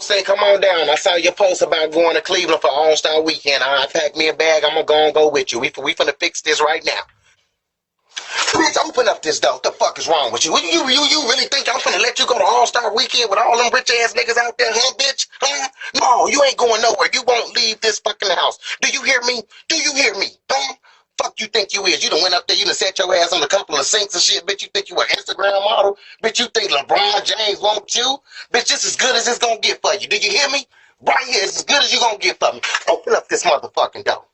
Say, come on down. I saw your post about going to Cleveland for All-Star Weekend. I packed me a bag. I'm going to go with you. We finna fix this right now. Bitch, open up this door. What the fuck is wrong with you? You really think I'm finna let you go to All-Star Weekend with all them rich-ass niggas out there, huh, bitch? Huh? No, you ain't going nowhere. You won't leave this fucking house. Do you hear me? Do you hear me? Huh? Fuck you think you is? You done went up there, you done set your ass on a couple of sinks and shit, bitch. You think you an Instagram model? Bitch, you think LeBron James wants you? Bitch, this as good as it's gonna get for you. Do you hear me? Right here, it's as good as you gonna get for me. Open up this motherfucking door.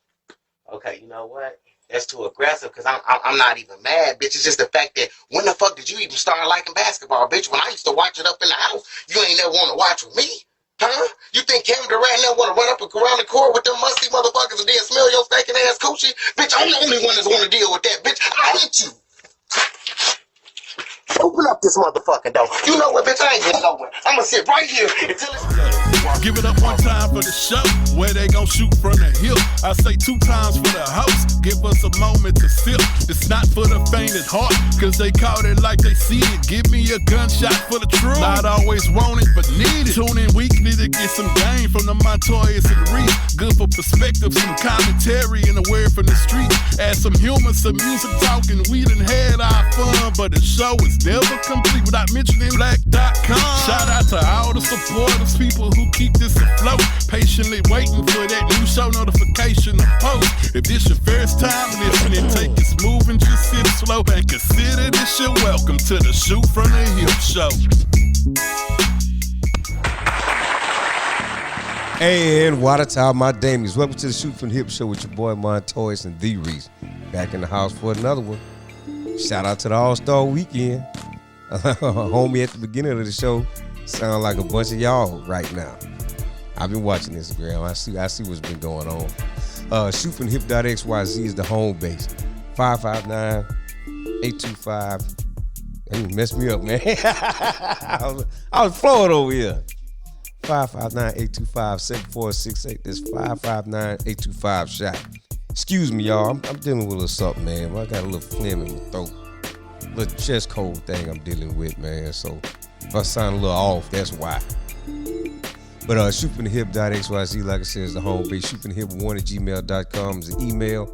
Okay, you know what? That's too aggressive because I'm not even mad, bitch. It's just the fact that when the fuck did you even start liking basketball, bitch? When I used to watch it up in the house, you ain't never want to watch with me, huh? You think Kevin Durant never want to run up around the court with them musty motherfuckers and then smell your stinking ass coochie? Bitch, I'm the only one that's want to deal with that, bitch. I hate you. Open up this motherfucking door. You know what, bitch? I ain't getting nowhere. I'm gonna sit right here until it's... Give it up one time for the show, where they gon' shoot from the hip. I say 2 times for the host, give us a moment to sip. It's not for the faint at heart, cause they caught it like they see it. Give me a gunshot for the truth, not always want it, but need it. Tune in weekly to get some game from the Montoyas and Reese. Good for perspective, some commentary and a word from the street. Add some humor, some music talking, we done had our fun, but the show is never complete without mentioning Black.com. Shout out to all the supporters, people who keep this afloat, patiently waiting for that new show notification to post. If this your first time listening, take it smooth and just sit slow and consider this your welcome to the Shoot from the Hip Show. And Watertown, my Damies. Welcome to the Shoot from the Hip Show with your boy Montoyas and The Reese. Back in the house for another one. Shout out to the All-Star Weekend. Homie at the beginning of the show sound like a bunch of y'all right now. I've been watching Instagram. I see what's been going on. Shootfromthehip.xyz is the home base. 559-825. They messed me up, man. I was flowing over here. 559-825-7468. That's 559-825-SHOT. Excuse me, y'all. I'm dealing with a little something, man. I got a little phlegm in my throat. A little chest cold thing I'm dealing with, man. So if I sound a little off, that's why. But shootfromthehip.xyz, like I said, is the home base. Shootfromthehip1@gmail.com is the email.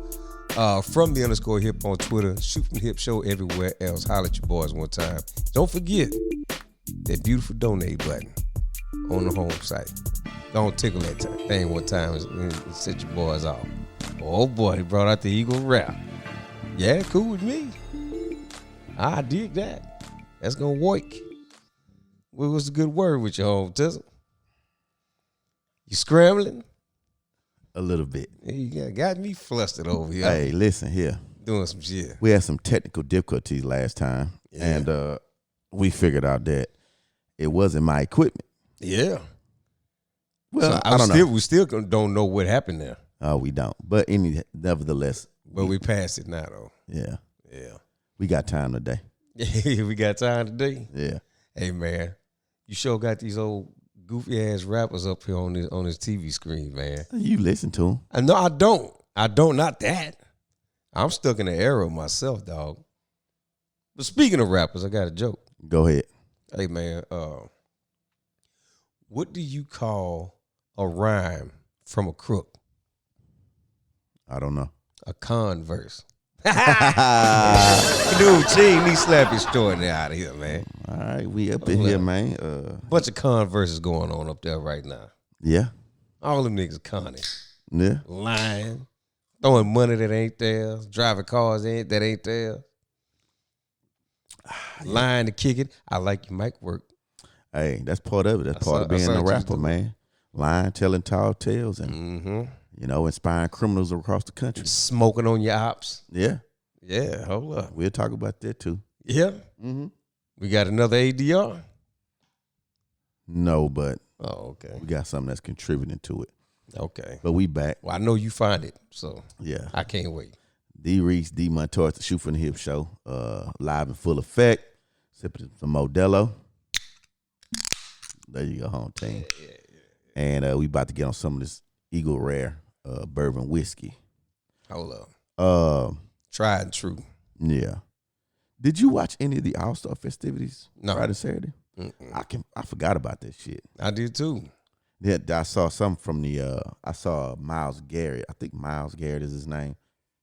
From the _hip on Twitter. Shoot from the Hip Show everywhere else. Holler at your boys one time. Don't forget that beautiful donate button on the home site. Don't tickle that thing one time and set your boys off. Oh boy, they brought out the Eagle Rap. Yeah, cool with me. I dig that. That's gonna work. What was a good word with your home, Tizzle? You scrambling? A little bit. You got me flustered over here. Hey, listen here. Doing some shit. We had some technical difficulties last time, and we figured out that it wasn't my equipment. Yeah. Well, so I don't know. We still don't know what happened there. We don't. But nevertheless. But we passed it now, though. Yeah. Yeah. We got time today. We got time today? Yeah. Hey, man. You sure got these old goofy-ass rappers up here on this TV screen, man. You listen to them. No, I don't. Not that. I'm stuck in the era myself, dog. But speaking of rappers, I got a joke. Go ahead. Hey, man. What do you call a rhyme from a crook? I don't know. A converse. Dude, Ching, need slap extraordinary out of here, man. All right, we up in here, man. Bunch of converses going on up there right now. Yeah. All them niggas conning. Yeah. Lying. Throwing money that ain't there. Driving cars that ain't there. Lying to kick it. I like your mic work. Hey, that's part of it. That's part of being a rapper, man. Lying, telling tall tales, and inspiring criminals across the country. Smoking on your ops. Yeah. Yeah, hold up. We'll talk about that too. Yeah. Mm-hmm. We got another ADR? No, but okay. We got something that's contributing to it. Okay. But we back. Well, I know you find it, so yeah, I can't wait. D Reese, D Montoyas, the Shoot from the Hip Show, live in full effect. Sipping some Modelo. There you go, home team. Yeah. And we about to get on some of this Eagle Rare bourbon whiskey. Hold up. Tried and true. Yeah. Did you watch any of the All-Star festivities? No. Friday, Saturday? Mm-mm. I forgot about that shit. I did too. Yeah, I saw something from the. I saw Myles Garrett. I think Myles Garrett is his name.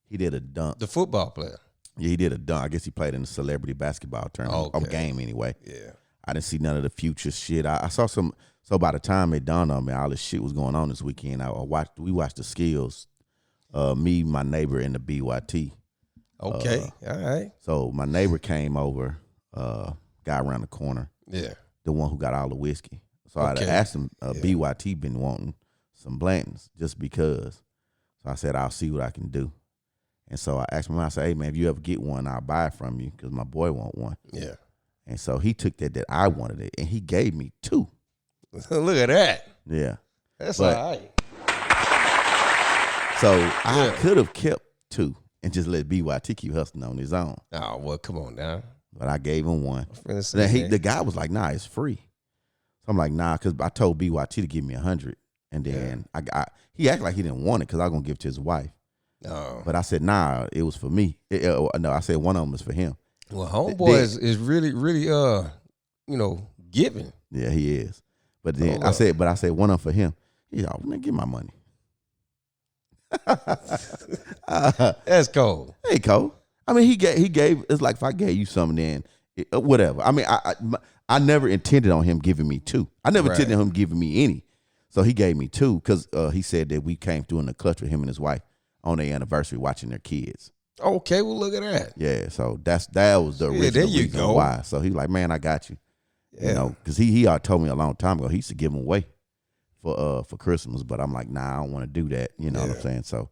He did a dunk. The football player. Yeah, he did a dunk. I guess he played in the celebrity basketball tournament or game anyway. Yeah. I didn't see none of the future shit. I saw some. So by the time it dawned on me, all this shit was going on this weekend. We watched the skills. Me, my neighbor, and the BYT. Okay. All right. So my neighbor came over, guy around the corner. Yeah. The one who got all the whiskey. So I asked him, BYT been wanting some Blantons just because. So I said, I'll see what I can do. And so I asked him, I said, hey, man, if you ever get one, I'll buy it from you because my boy want one. Yeah. And so he took that I wanted it, and he gave me 2. Look at that. Yeah. That's all right. So I could have kept 2 and just let BYT keep hustling on his own. Oh, well, come on now. But I gave him 1. Then The guy was like, nah, it's free. So I'm like, nah, because I told BYT to give me 100. And then he acted like he didn't want it because I was going to give it to his wife. Oh. But I said, nah, it was for me. No, I said one of them was for him. Well, homeboy is really, giving. Yeah, he is. But then I said one of them for him. He's like, man, give my money. That's cold. Hey, Cole. I mean, he gave. It's like if I gave you something, then whatever. I mean, I never intended on him giving me 2. I never intended on him giving me any. So he gave me 2 because he said that we came through in the clutch with him and his wife on their anniversary watching their kids. Okay, well, look at that. Yeah, so that was the original reason why. So he's like, man, I got you. Yeah. You know, because he told me a long time ago he used to give them away for Christmas, but I'm like, nah, I don't want to do that. You know what I'm saying? So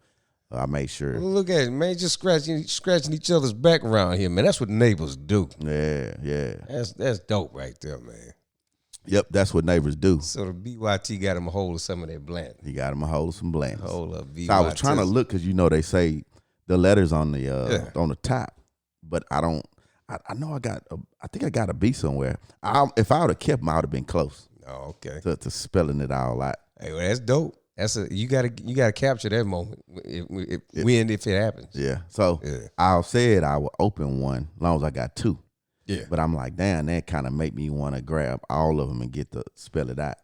I made sure. Well, look at it, man. Just scratching each other's back around here, man. That's what neighbors do. Yeah. That's dope right there, man. Yep, that's what neighbors do. So the BYT got him a hold of some of that Blanton. He got him a hold of some Blantons. Hold up, BYT. So I was trying to look because they say the letters on the top, but I don't. I know I think I got a B somewhere. If I would have kept them, I would have been close. Oh, okay. To spelling it all out. Hey, well, that's dope. You gotta capture that moment if it happens. Yeah. So I said I would open one as long as I got 2. Yeah. But I'm like, damn, that kind of make me want to grab all of them and get to spell it out.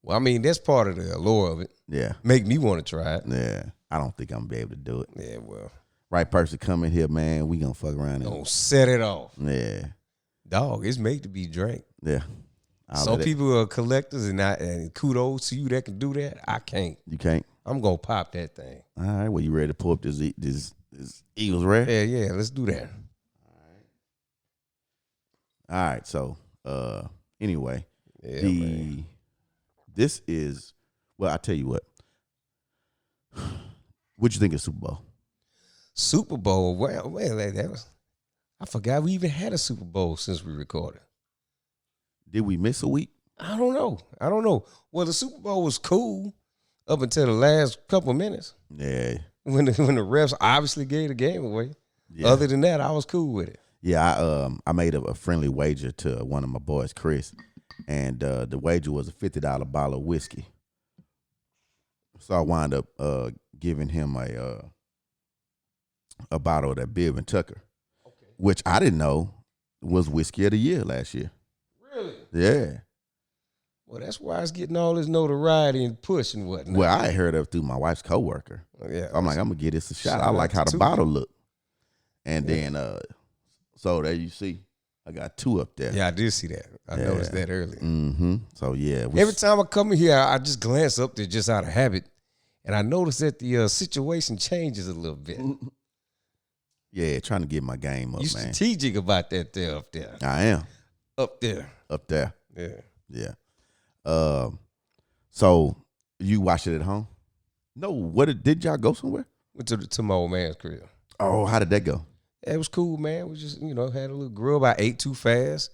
Well, I mean, that's part of the allure of it. Yeah. Make me want to try it. Yeah. I don't think I'm going to be able to do it. Yeah, well. Right person come in here, man, we going to fuck around. Gonna set it off. Yeah. Dog, it's made to be drank. Yeah. Some people are collectors, and kudos to you that can do that. I can't. You can't? I'm going to pop that thing. All right. Well, you ready to pull up this Eagles Rare? Yeah. Let's do that. All right, so anyway, this is I tell you what. What'd you think of Super Bowl? Super Bowl, well, I forgot we even had a Super Bowl since we recorded. Did we miss a week? I don't know. Well, the Super Bowl was cool up until the last couple of minutes. Yeah. When the refs obviously gave the game away. Yeah. Other than that, I was cool with it. Yeah, I made a friendly wager to one of my boys, Chris, and the wager was a $50 bottle of whiskey. So I wound up giving him a bottle of that Bibb and Tucker, which I didn't know was whiskey of the year last year. Really? Yeah. Well, that's why it's getting all this notoriety and push and whatnot. Well, I heard of it through my wife's coworker. Yeah. I'm like, I'm gonna give this a shot. I like how the bottle looked, and then. So there you see, I got 2 up there. Yeah, I did see that. I noticed that earlier. Mm-hmm. So yeah, every time I come in here, I just glance up there just out of habit, and I notice that the situation changes a little bit. Yeah, trying to get my game up, you man. Strategic about that there up there. I am. Up there. Yeah. So you watched it at home? No. Did y'all go somewhere? Went to my old man's crib. Oh, how did that go? It was cool, man. We just, had a little grill. I ate too fast.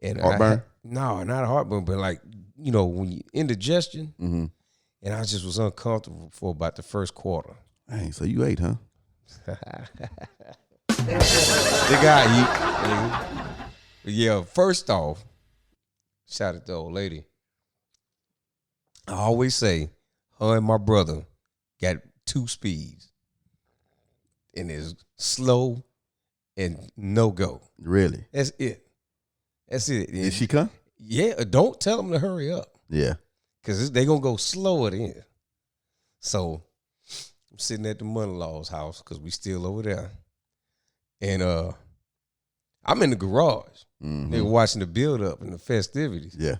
And heartburn? No, not heartburn, but like, when you indigestion. Mm-hmm. And I just was uncomfortable for about the first quarter. Dang, so you ate, huh? The guy eat. Yeah, first off, shout out to the old lady. I always say, her and my brother got 2 speeds. And it's slow and no go. Really? That's it. Did she come? Yeah. Don't tell them to hurry up. Yeah. because they going to go slower then. So I'm sitting at the mother-in-law's house because we still over there. And I'm in the garage. They were watching the build-up and the festivities. Yeah.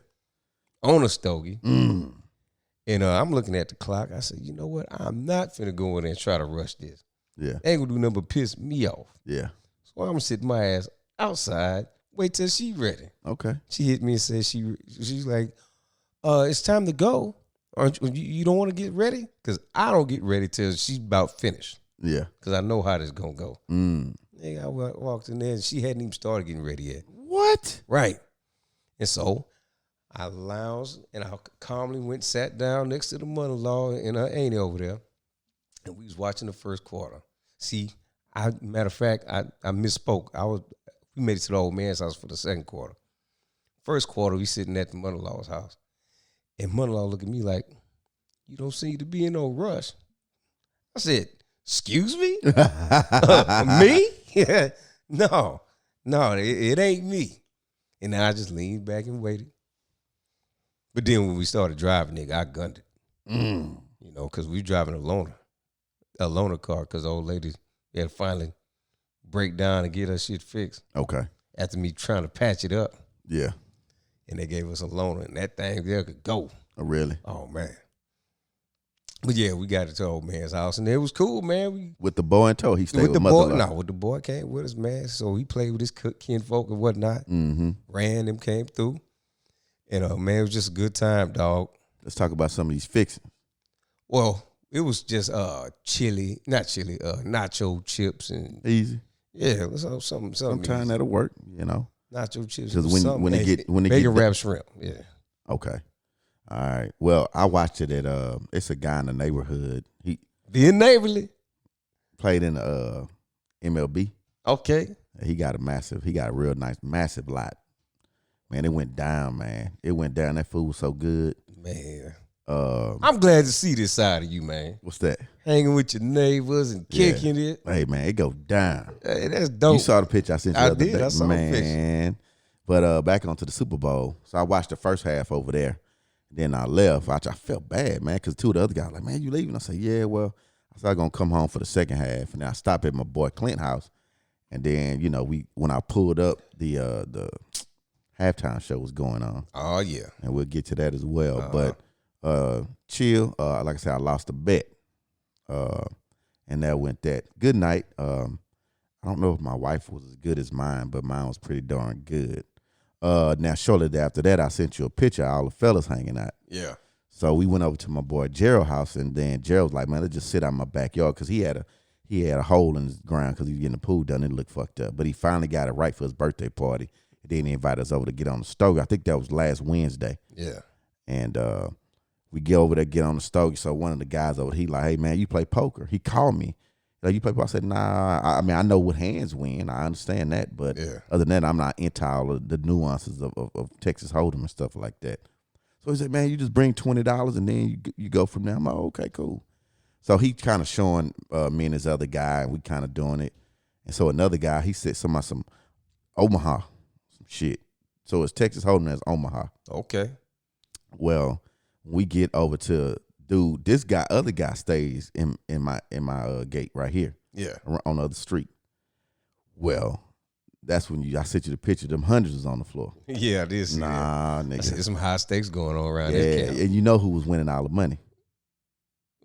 On a stogie. And I'm looking at the clock. I said, you know what? I'm not finna go in there and try to rush this. Yeah. Ain't gonna do nothing but piss me off. Yeah. So I'm gonna sit my ass outside, wait till she ready. Okay. She hit me and said she's like, it's time to go. You don't want to get ready? Because I don't get ready till she's about finished. Yeah. Because I know how this gonna go. Nigga, I walked in there and she hadn't even started getting ready yet. What? Right. And so I lounged and I calmly went, sat down next to the mother-in-law and her auntie over there. And we was watching the first quarter. See, matter of fact, I misspoke. We made it to the old man's house for the second quarter. First quarter, we sitting at the mother-in-law's house. And mother-in-law looked at me like, you don't seem to be in no rush. I said, excuse me? Me? No, it ain't me. And then I just leaned back and waited. But then when we started driving, nigga, I gunned it. You know, because we driving a loaner car, because the old lady had to finally break down and get her shit fixed. Okay. After me trying to patch it up. Yeah. And they gave us a loaner, and that thing there could go. Oh, really? Oh, man. But yeah, we got it to old man's house, and it was cool, man. With the boy in tow, he stayed with the mother-in-law. boy. No, with the boy came with us, man. So he played with his kinfolk and whatnot. Ran them, came through. And man, it was just a good time, dog. Let's talk about some of these fixings. Well, it was just nacho chips and Easy. yeah, something. Sometimes that'll work, you know. Nacho chips. Because when they get bacon wrap shrimp, yeah. Okay. All right. Well, I watched it at it's a guy in the neighborhood. He being neighborly. Played in MLB. Okay. He got a real nice massive lot. Man, it went down, man. It went down. That food was so good. Man. I'm glad to see this side of you, man. What's that? Hanging with your neighbors and kicking it. Hey, man, it go down. Hey, that's dope. You saw the picture I sent you the other day. I saw man. the picture. But back onto the Super Bowl. So I watched the first half over there. Then I left. I felt bad, man, because two of the other guys were like, man, you leaving? I said, yeah, well, I said I'm going to come home for the second half. And then I stopped at my boy Clint's house. And then, you know, when I pulled up, the halftime show was going on. Oh, yeah. And we'll get to that as well. But chill. Like I said, I lost a bet. And that went that. Good night. I don't know if my wife was as good as mine, but mine was pretty darn good. Now, shortly after that, I sent you a picture of all the fellas hanging out. Yeah. So we went over to my boy Gerald's house, and then Gerald was like, man, let's just sit out in my backyard, because he had a hole in his ground because he was getting the pool done. It looked fucked up. But he finally got it right for his birthday party. And then he invited us over to get on the stogie. I think that was last Wednesday. Yeah. And we get over there, get on the stogie. So one of the guys over, he like, hey, man, you play poker? He called me. Like, you play poker? I said, nah. I mean, I know what hands win. I understand that. But other than that, I'm not into all of the nuances of Texas Hold'em and stuff like that. So he said, man, you just bring $20 and then you go from there. I'm like, okay, cool. So he kind of showing me and this other guy, and we kind of doing it. And so another guy, he said some Omaha, some shit. So it's Texas Hold'em as Omaha. Okay. Well, we get over to this other guy stays in my gate right here. Yeah. On the other street. Well, that's when I sent you the picture. Them hundreds was on the floor. Yeah, I did see that. Nigga. There's some high stakes going on around this camp. And you know who was winning all the money?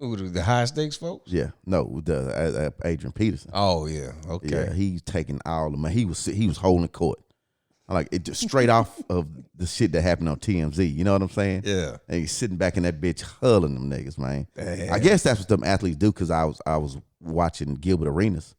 Ooh, the high stakes folks? Yeah. No, the Adrian Peterson. Oh, yeah. Okay. Yeah, he's taking all the money. He was holding court. Like, it just straight off of the shit that happened on TMZ. You know what I'm saying? Yeah. And he's sitting back in that bitch huddling them niggas, man. Damn. I guess that's what them athletes do, because I was watching Gilbert Arenas,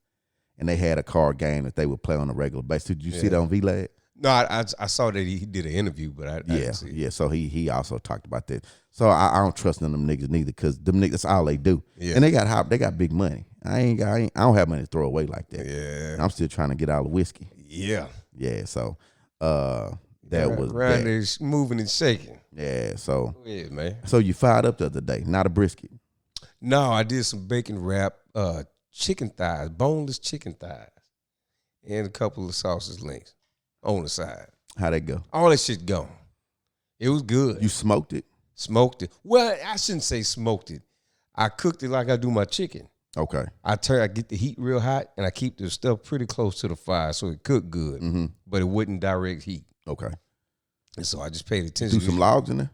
and they had a card game that they would play on a regular basis. Did you see that on VLAD? No, I saw that he did an interview, but I didn't see it. Yeah, so he also talked about that. So I don't trust none of them niggas neither, because them niggas, that's all they do. Yeah. And they got big money. I don't have money to throw away like that. Yeah. I'm still trying to get all the whiskey. Yeah. Yeah, so that was around there moving and shaking. Yeah, so yeah, man. So you fired up the other day, not a brisket. No, I did some bacon wrap, chicken thighs, boneless chicken thighs, and a couple of sausage links on the side. How'd that go? All that shit gone. It was good. You smoked it? Smoked it. Well, I shouldn't say smoked it. I cooked it like I do my chicken. Okay. I get the heat real hot, and I keep the stuff pretty close to the fire so it cooked good, but it wouldn't direct heat. Okay. And so I just paid attention. Do some logs in there?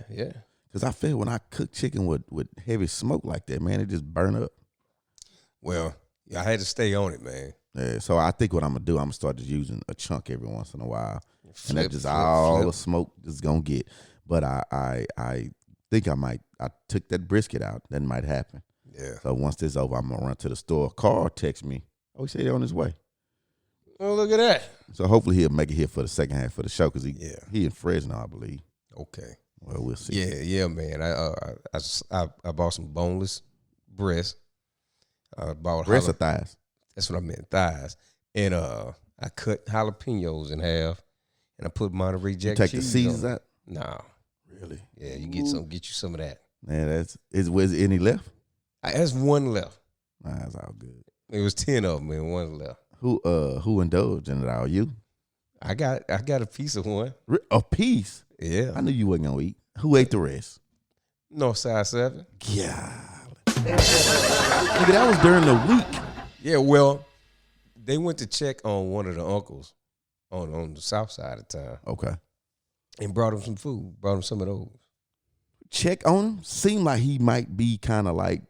Yeah. Because I feel when I cook chicken with heavy smoke like that, man, it just burn up. Well, I had to stay on it, man. Yeah, so I think what I'm going to do, I'm going to start just using a chunk every once in a while. And that's just all the smoke is going to get. But I think I took that brisket out. That might happen. Yeah. So once this is over, I'm going to run to the store. Carl text me. Oh, he said he's on his way. Oh, look at that. So hopefully he'll make it here for the second half of the show because he in Fresno, I believe. Okay. Well, we'll see. Yeah, man. I bought some boneless breast. I bought breast or thighs? That's what I meant, thighs. And I cut jalapenos in half, and I put Monterey Jack cheese. You take the seeds out? No. Really? Yeah, you get you some of that. Man, was any left? There's one left. Nah, that's all good. It was 10 of them and one left. Who indulged in it all? You? I got a piece of one. A piece? Yeah. I knew you wasn't gonna eat. Who ate the rest? Northside 7. Yeah. Nigga, that was during the week. Yeah, well, they went to check on one of the uncles on the south side of town. Okay. And brought him some food. Brought him some of those. Check on him? Seemed like he might be kind of like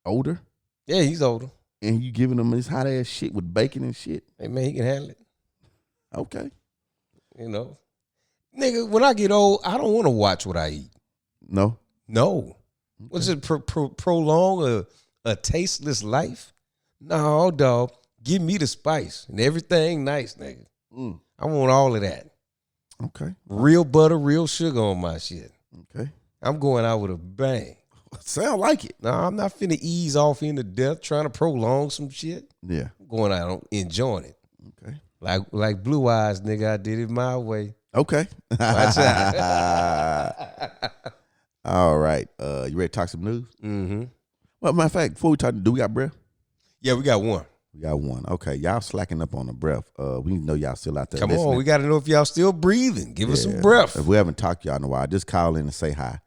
older. Yeah, he's older. And you giving him this hot ass shit with bacon and shit. Hey, man, he can handle it. Okay. You know. Nigga, when I get old, I don't want to watch what I eat. No? No. Okay. What's it, prolong a tasteless life? No, dog. Give me the spice and everything nice, nigga. I want all of that. Okay. Real butter, real sugar on my shit. Okay. I'm going out with a bang. Sound like it. No, I'm not finna ease off into death trying to prolong some shit. Yeah. I'm going out enjoying it. Okay. Like Blue Eyes, nigga, I did it my way. Okay. Watch out. All right. You ready to talk some news? Mm-hmm. Well, matter of fact, before we talk, do we got breath? Yeah, we got one. We got one. Okay. Y'all slacking up on the breath. We need to know y'all still out there Come listening. on, we got to know if y'all still breathing. Give us some breath. If we haven't talked to y'all in a while, just call in and say hi.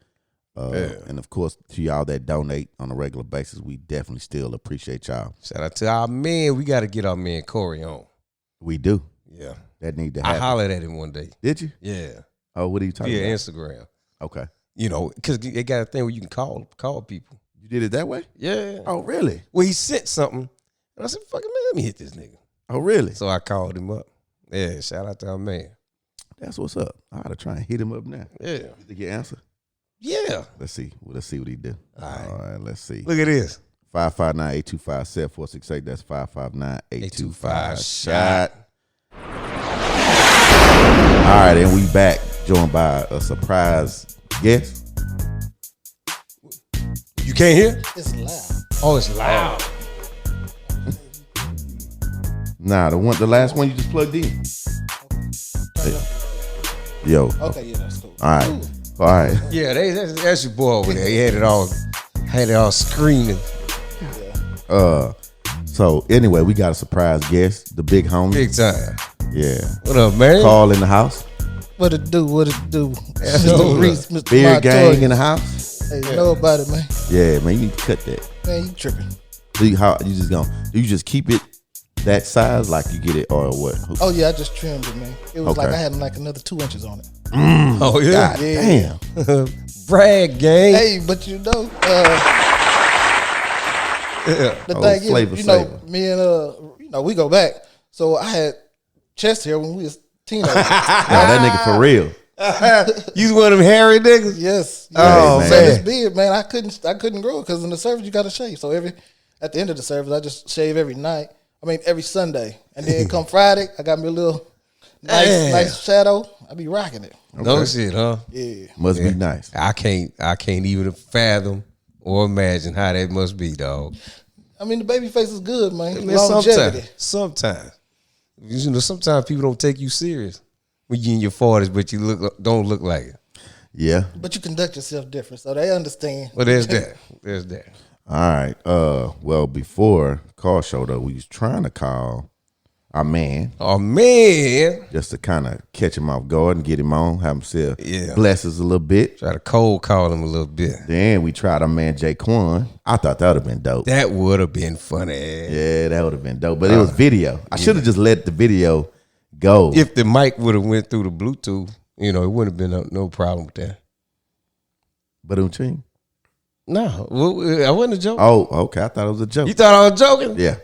And of course, to y'all that donate on a regular basis, we definitely still appreciate y'all. Shout out to our man. We got to get our man Corey on. We do. Yeah. That need to happen. I hollered at him one day. Did you? Yeah. Oh, what are you talking about? Via Instagram. Okay. You know, because they got a thing where you can call people. You did it that way? Yeah. Oh, really? Well, he sent something. And I said, fuck it, man, let me hit this nigga. Oh, really? So I called him up. Yeah, shout out to our man. That's what's up. I ought to try and hit him up now. Yeah. You think he answer? Yeah. Let's see. Let's see what he do. All right, let's see. Look at this. 559-825-7468. That's 559-825-SHOT. All right, and we back, joined by a surprise guest. You can't hear? It's loud. Oh, it's loud. Nah, the last one you just plugged in. Yo. Okay, yeah, that's cool. All right. All right. Yeah, that's your boy over there. He had it all screaming. So anyway, we got a surprise guest, the big homie. Big time. Yeah. What up, man? Call in the house. What it do? What it do? Mr. Reese, Mr. Beer Montoya. gang in the house. Hey, you know about it, man. Yeah, man, you need to cut that. Man, you tripping. Do you just keep it that size like you get it or what? Oh, yeah, I just trimmed it, man. It was like Okay. I had like another 2 inches on it. Oh, yeah. God damn. Brag, gang. Hey, but you know, the Oh, thing Flavor is, you know, Flavor. me and, we go back. So I had chest hair when we was teenagers. That nigga for real. You one of them hairy niggas? Yes. Oh, So man. this beard, man, I couldn't grow it because in the service you got to shave. So at the end of the service, I just shave every night. I mean, every Sunday, and then come Friday, I got me a little nice shadow. I be rocking it. No shit, huh? Yeah. Must be nice. I can't even fathom or imagine how that must be, dog. I mean, the baby face is good, man. Man, Longevity. sometimes, you know, sometimes people don't take you serious when you in your 40s, but you don't look like it. Yeah. But you conduct yourself different, so they understand. Well, there's that. There's that. All right. Well, before call showed up, we was trying to call our man, Oh man, just to kind of catch him off guard and get him on, have him say Yeah. bless us a little bit. try to cold call him a little bit. Then we tried our man Jaquan. I thought that would have been dope. That would have been funny. Yeah, that would have been dope. But it was video. I should have just let the video go. If the mic would have went through the Bluetooth, it wouldn't have been no problem with that. But ching. No, I wasn't joking. Oh, okay. I thought it was a joke. You thought I was joking? Yeah.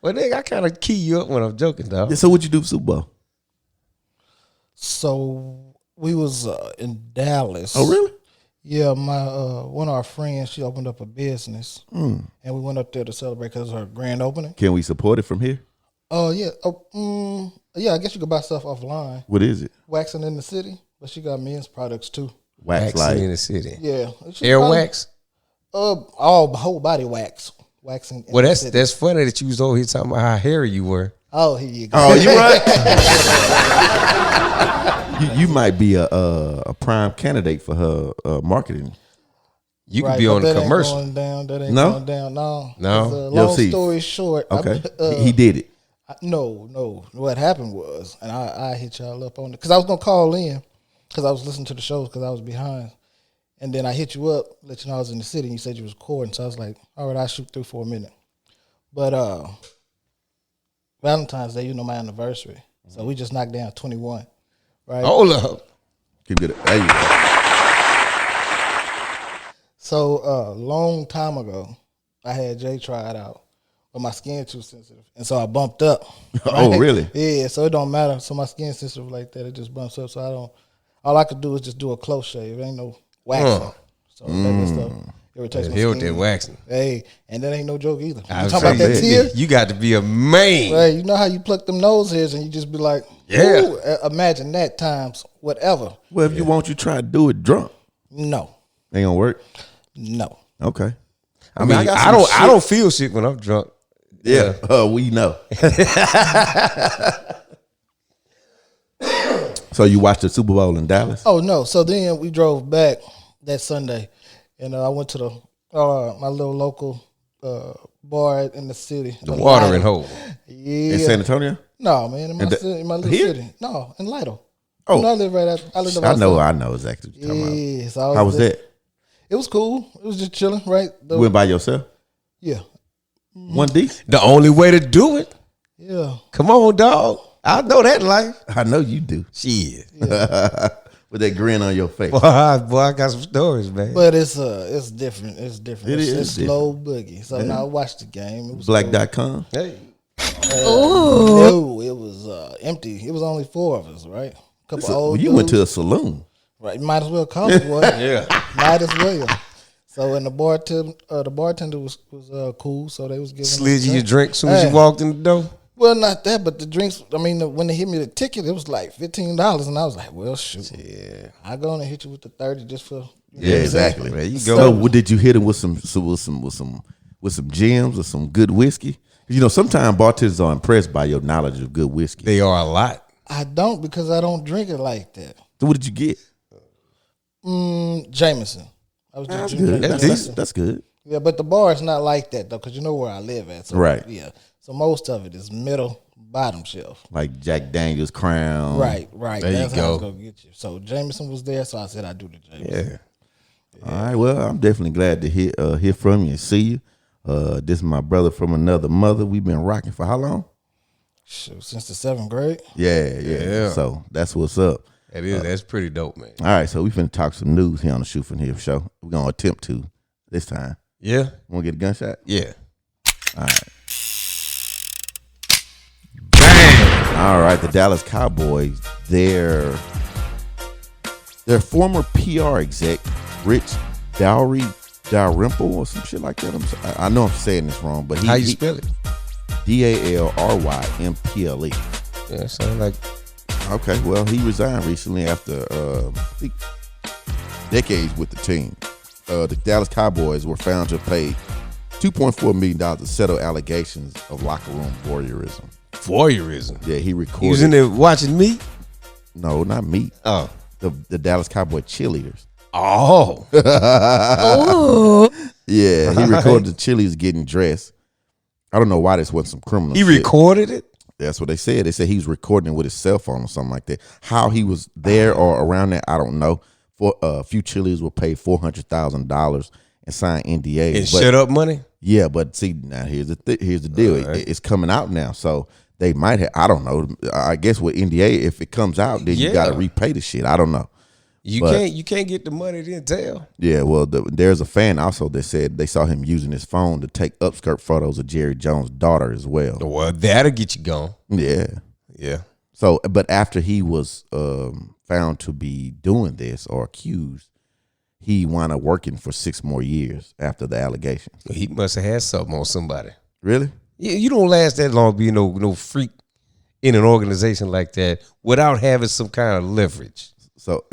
Well, nigga, I kind of key you up when I'm joking, dog. Yeah. So what you do for Super Bowl? So we was in Dallas. Oh, really? Yeah, my one of our friends, she opened up a business, and we went up there to celebrate because it was her grand opening. Can we support it from here? Oh yeah, yeah. I guess you could buy stuff offline. What is it? Waxing in the city, but she got men's products too. Wax Waxing in light. the city. Yeah, she Air probably- wax? all whole body waxing. in Well, the city. that's funny that you was over here talking about how hairy you were. Oh, here you go. Oh, you right. you might be a prime candidate for her marketing. You Right, could be but on the that ain't commercial. going down. That ain't No? going down. No. No? 'Cause, You'll long see. story short. Okay. He did it. No. What happened was, and I hit y'all up on it because I was gonna call in because I was listening to the shows because I was behind, and then I hit you up, let you know I was in the city, and you said you was recording, so I was like, all right, I'll shoot through for a minute. But Valentine's Day, my anniversary, so we just knocked down 21, right? Hold up. Keep it. There you go. So long time ago, I had Jay try it out, but my skin too sensitive, and so I bumped up. Oh, right? really? Yeah. So it don't matter. So my skin sensitive like that, it just bumps up. So I don't. All I could do is just do a close shave. Ain't no waxing. So that stuff irritates my Hell with that skin. waxing. Hey, and that ain't no joke either. You I was talking about that saying, tear? You got to be a man. Right. You know how you pluck them nose hairs and you just be like, Yeah. ooh, imagine that times whatever. Well, if you want, you try to do it drunk. No. Ain't gonna work. No. Okay. I mean, got I some don't. shit. I don't feel shit when I'm drunk. Yeah. We know. So you watched the Super Bowl in Dallas? Oh no! So then we drove back that Sunday, and I went to the my little local bar in the city. The watering hole. Yeah. In San Antonio? No, man, in my, And city, in my little here? city. No, in Lido. Oh. I live right out. I live I know outside. exactly what you're talking Yeah, so I about. How was there. that? It was cool. It was just chilling, right? You went by yourself? Yeah, One decent? The only way to do it. yeah. Come on, dog. I know that life. I know you do. Shit. With that grin on your face. Boy, I got some stories, man. But it's different. It's different. It it's, is it's slow boogie. So now I watched the game. It was cool. Black.com? Hey. No, it was empty. It was only 4 of us, right? A couple So, old you went to dudes. a saloon. Right, might as well call it one. Yeah. Might as well. So and the bartender was cool. So they was giving us Slid you your drinks. drink as soon as you Hey. walked in the door. Well, not that, but the drinks. I mean, when they hit me the ticket, it was like $15, and I was like, "Well, shoot, Yeah. I go and hit you with the 30 just for." Yeah, exactly. There you So go. what did you hit him with some gems or some good whiskey? Sometimes bartenders are impressed by your knowledge of good whiskey. They are a lot. I don't because I don't drink it like that. So what did you get? Jameson. I was just That's drinking good. Jameson. That's good. Yeah, but the bar is not like that though, because you know where I live at. So, Right. Yeah. So most of it is middle, bottom shelf. Like Jack Daniels Crown. Right. There you That's how go. it's gonna get you. So Jameson was there, so I said I do the Jameson. Yeah. All right. Well, I'm definitely glad to hear from you and see you. This is my brother from another mother. We've been rocking for how long? Shoot, since the 7th grade. Yeah. So that's what's up. That is. That's pretty dope, man. All right. So we finna talk some news here on the Shoot From Here show. We're gonna attempt to this time. Yeah. Want to get a gunshot? Yeah. All right, the Dallas Cowboys, their former PR exec, Rich Dalrymple or some shit like that. I know I'm saying this wrong, but How you spell it? Dalrymple. Yeah, sound like Okay, well, he resigned recently after I think decades with the team. The Dallas Cowboys were found to have paid $2.4 million to settle allegations of locker room voyeurism. voyeurism. Yeah, he He was recorded. in there watching me. No, not me. Oh. The Dallas Cowboy cheerleaders. Oh. Yeah, he recorded the cheerleaders getting dressed. I don't know why this wasn't some criminal He shit. recorded it. That's what they said. They said he was recording it with his cell phone or something like that. How he was there or around there, I don't know. For a few cheerleaders will pay $400,000 and sign NDAs. And shut up money? Yeah, but see, now here's the deal. Right. It's coming out now, so they might have. I don't know. I guess with NDA, if it comes out, then you got to repay the shit. I don't know. You can't get the money then tell. Yeah, well, there's a fan also that said they saw him using his phone to take upskirt photos of Jerry Jones' daughter as well. Well, that'll get you gone. Yeah. Yeah. So, but after he was found to be doing this or accused, he wound up working for 6 more years after the allegations. He must have had something on somebody. Really? Yeah, you don't last that long being no freak in an organization like that without having some kind of leverage. So,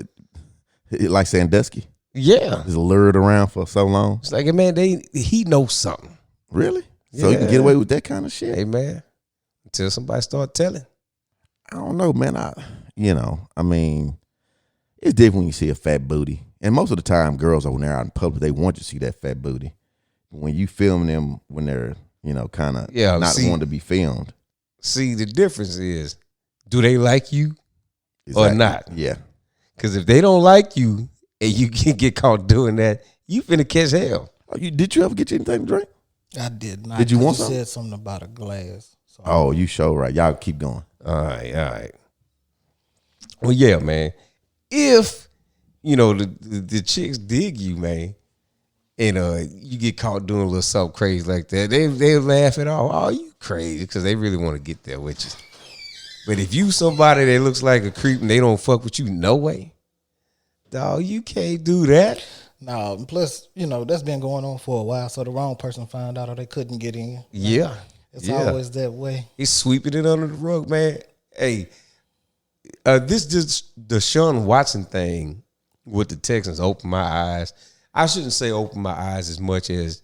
like Sandusky? Yeah. Just lured around for so long? It's like, man, he knows something. Really? So he can get away with that kind of shit? Hey, man, until somebody start telling. I don't know, man. I mean, it's different when you see a fat booty. And most of the time, girls, when they're out in public, they want you to see that fat booty. When you film them when they're, kind of not wanting to be filmed. See, the difference is, do they like you or not? Yeah. Because if they don't like you and you can get caught doing that, you finna catch hell. Did you ever get you anything to drink? I did not. Did you want You something? said something about a glass. So Oh, you sure right. Y'all keep going. All right. Well, yeah, man. If the chicks dig you, man, and you get caught doing a little something crazy like that, they laugh it off. Oh, you crazy, because they really want to get there with you. But if you somebody that looks like a creep and they don't fuck with you, no way, dog, you can't do that. No, plus, that's been going on for a while. So the wrong person found out or they couldn't get in. Yeah. It's always that way. He's sweeping it under the rug, man. Hey, this Deshaun Watson thing with the Texans opened my eyes. I shouldn't say open my eyes as much as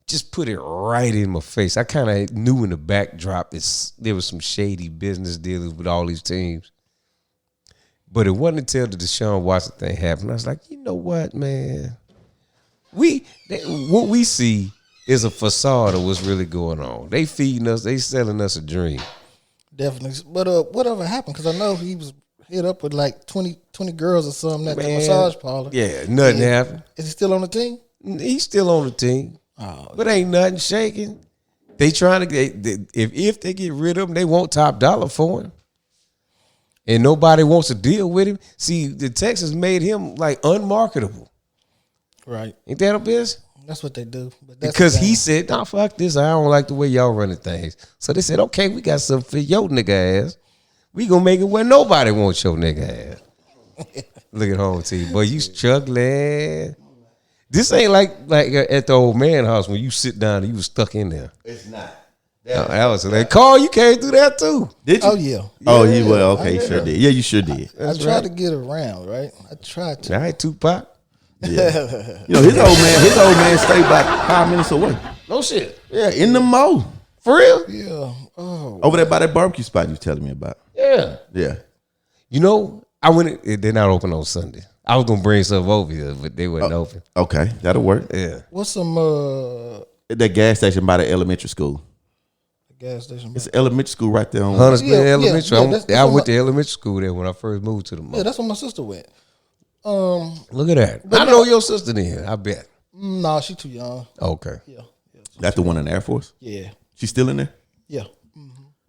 just put it right in my face. I kind of knew in the backdrop there was some shady business dealings with all these teams. But it wasn't until the Deshaun Watson thing happened. I was like, you know what, man? What we see is a facade of what's really going on. They feeding us. They selling us a dream. Definitely. But whatever happened? Because I know he was hit up with like 20 girls or something at the massage parlor. Yeah, nothing happened. Is he still on the team? He's still on the team. Oh, But ain't nothing shaking. They trying to if they get rid of him, they want top dollar for him. And nobody wants to deal with him. See, the Texans made him like unmarketable. right. Ain't that a bitch? That's what they do. But that's Because the he thing. said, nah, fuck this. I don't like the way y'all running things. So they said, okay, we got something for your nigga ass. We gonna make it where nobody wants your nigga ass. Look at home team. Boy, you struggling. This ain't like at the old man house when you sit down and you was stuck in there. It's not. That was like, Carl, you came through that too. Did you? Oh, yeah. Oh, you well, okay, sure did. Yeah, you sure did. I tried to get around, right? I tried to. All right, Tupac. His old man stayed about 5 minutes away. No shit. Yeah, in the mo. For real? Yeah. Oh. Over there by that barbecue spot you was telling me about. Yeah. Yeah. You know, I went. They're not open on Sunday. I was gonna bring stuff over here, but they wasn't open. Okay, that'll work. Yeah. What's some At that gas station by the elementary school. gas station? It's elementary school right there on. Huntersville Yeah, Elementary. yeah, that's I what went my- to elementary school there when I first moved to the mall. Yeah, that's where my sister went. Look at that. But I no- know your sister then. I bet. No, she too young. Okay. Yeah. That's the one in the Air Force. Yeah. She's still in there. Yeah.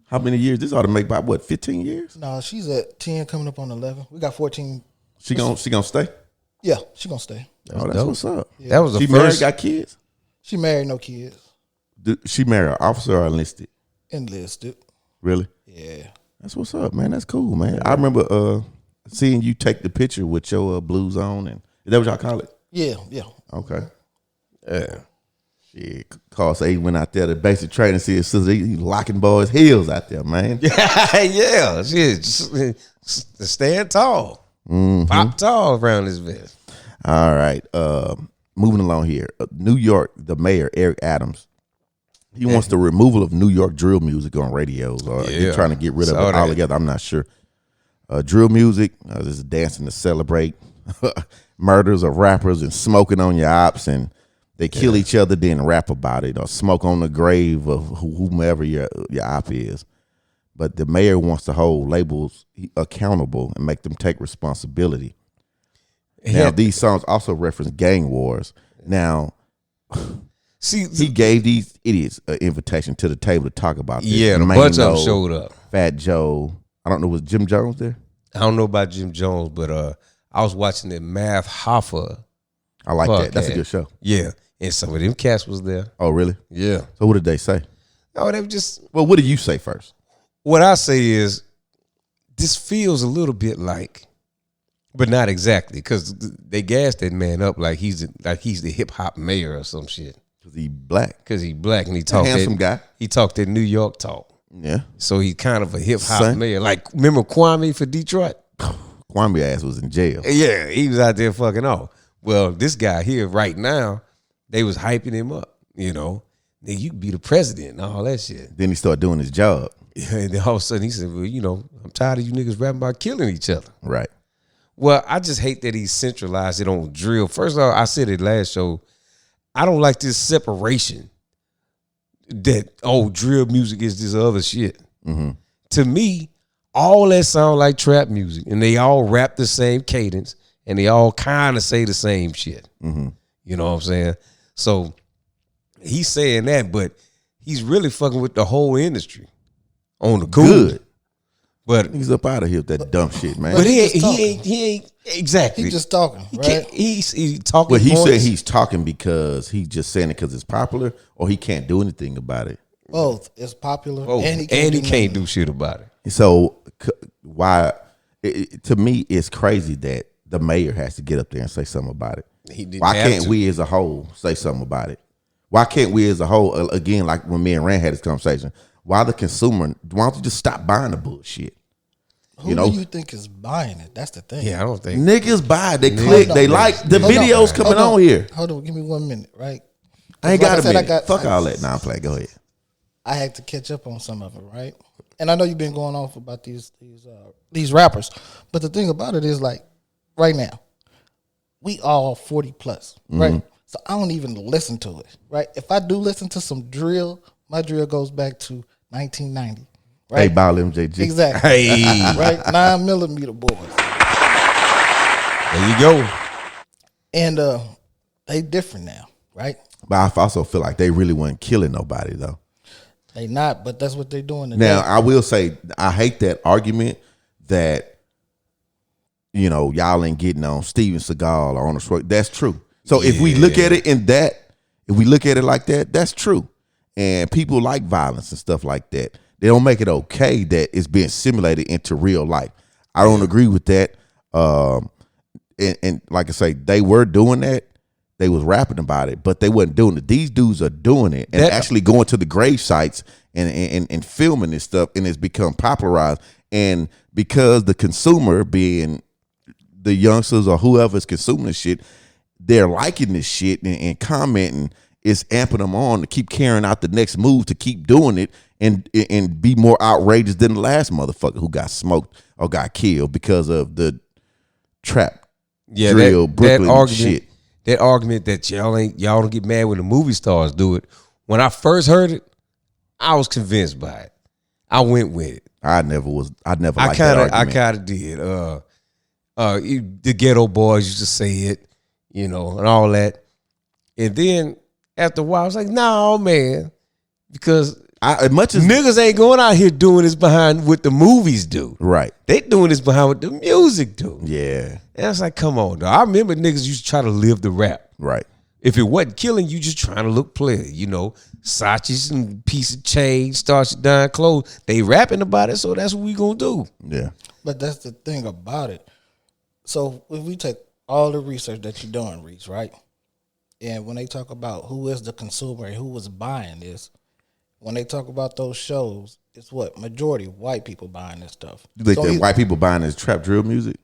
How many years? This ought to make about what, 15 years? No, she's at 10 coming up on 11. We got 14. She gonna stay. Yeah, she gonna stay. Oh, that's dope. what's up. That was the She married, first. got kids. She married, no kids. She married an officer or enlisted? Enlisted. Really? Yeah. That's what's up, man. That's cool, man. I remember seeing you take the picture with your blues on, and is that what y'all call it? Yeah, yeah. Okay. Yeah. Shit, Carl he went out there to basic training and see his sister. He locking boys' heels out there, man. Yeah. Shit. Stand tall. Pop tall around this bitch. All right. Moving along here. New York, the mayor, Eric Adams, he wants the removal of New York drill music on radios, or they're trying to get rid of Saw it that. altogether. I'm not sure. Drill music, this is dancing to celebrate murders of rappers and smoking on your ops, and they kill each other, then rap about it, or smoke on the grave of whomever your op is. but the mayor wants to hold labels accountable and make them take responsibility. Now, these songs also reference gang wars. Now, see, he gave these idiots an invitation to the table to talk about this. yeah, and a bunch of them showed up. Fat Joe. I don't know, was Jim Jones there? I don't know about Jim Jones, but I was watching the Math Hoffa. I like podcast. that. That's a good show. Yeah, and some of them cats was there. Oh, really? Yeah. So what did they say? Oh, they were just. Well, what did you say first? What I say is, this feels a little bit like, but not exactly, because they gassed that man up like he's the hip hop mayor or some shit. Because he black. Because he black and he talked handsome guy. He talked that New York talk. Yeah. So he's kind of a hip hop Son. mayor. Like, remember Kwame for Detroit? Kwame ass was in jail. Yeah, he was out there fucking off. Well, this guy here right now, they was hyping him up, you know. Then you could be the president and all that shit. Then he started doing his job. And then all of a sudden he said, well, you know, I'm tired of you niggas rapping about killing each other. Right. Well, I just hate that he centralized it on drill. First of all, I said it last show, I don't like this separation that, drill music is this other shit. Mm-hmm. To me, all that sound like trap music, and they all rap the same cadence, and they all kind of say the same shit. Mm-hmm. You know what I'm saying? So he's saying that, but he's really fucking with the whole industry on the cool. Good. But He's up out of here with that dumb shit, man. but he just ain't exactly. He just talking, He right? can't, he talking. But he points. said he's talking because he's just saying it because it's popular, or he can't do anything about it. Both. It's popular, Oh, and he can't do do shit about it. So why? To me, it's crazy that the mayor has to get up there and say something about it. He didn't Why have can't to. we as a whole say something about it? Why can't we as a whole, again, like when me and Rand had this conversation, why the consumer, why don't you just stop buying the bullshit? Who You know? do you think is buying it? That's the thing. Yeah, I don't think. Niggas buy, they click, they like the Hold on. videos coming Hold on here. Hold on, give me 1 minute, right? I ain't Like got a said, minute. Fuck all that. Nah, I'm playing. Go ahead. I had to catch up on some of it, right? And I know you've been going off about these rappers, but the thing about it is, like, right now, we all 40 plus, right? So I don't even listen to it, right? If I do listen to some drill, my drill goes back to 1990, right? Hey, Ball MJG. Exactly. Hey, Right? 9mm boys. there you go. And they different now, right? But I also feel like they really weren't killing nobody, though. They not, but that's what they're doing today. Now, I will say, I hate that argument that, you know, y'all ain't getting on Steven Seagal or Arnold Schwarzenegger. That's true. So if we look at it if we look at it like that, that's true. And people like violence and stuff like that. They don't make it okay that it's being simulated into real life. I don't agree with that. And like I say, they were doing that. They was rapping about it, but they wasn't doing it. These dudes are doing it and actually going to the grave sites and filming this stuff, and it's become popularized. And because the consumer, being the youngsters or whoever's consuming this shit, they're liking this shit and commenting. It's amping them on to keep carrying out the next move, to keep doing it and be more outrageous than the last motherfucker who got smoked or got killed because of the trap drill Brooklyn argument, shit. That argument that y'all don't get mad when the movie stars do it. When I first heard it, I was convinced by it. I went with it. I never liked that argument. I kind of did. The Ghetto Boys used to say it, you know, and all that. And then after a while, I was like, no, man, because As much as niggas ain't going out here doing this behind what the movies do. right, They doing this behind what the music do. yeah, And I was like, come on, dog. I remember niggas used to try to live the rap. right. If it wasn't killing you, just trying to look player, you know, Saatchi's and piece of change, starch down clothes. They rapping about it, so that's what we gonna do. Yeah, But that's the thing about it. So if we take all the research that you're doing, Reese, right? And when they talk about who is the consumer and who was buying this, when they talk about those shows, it's what? Majority white people buying this stuff. you think So that he- white people buying this trap drill music?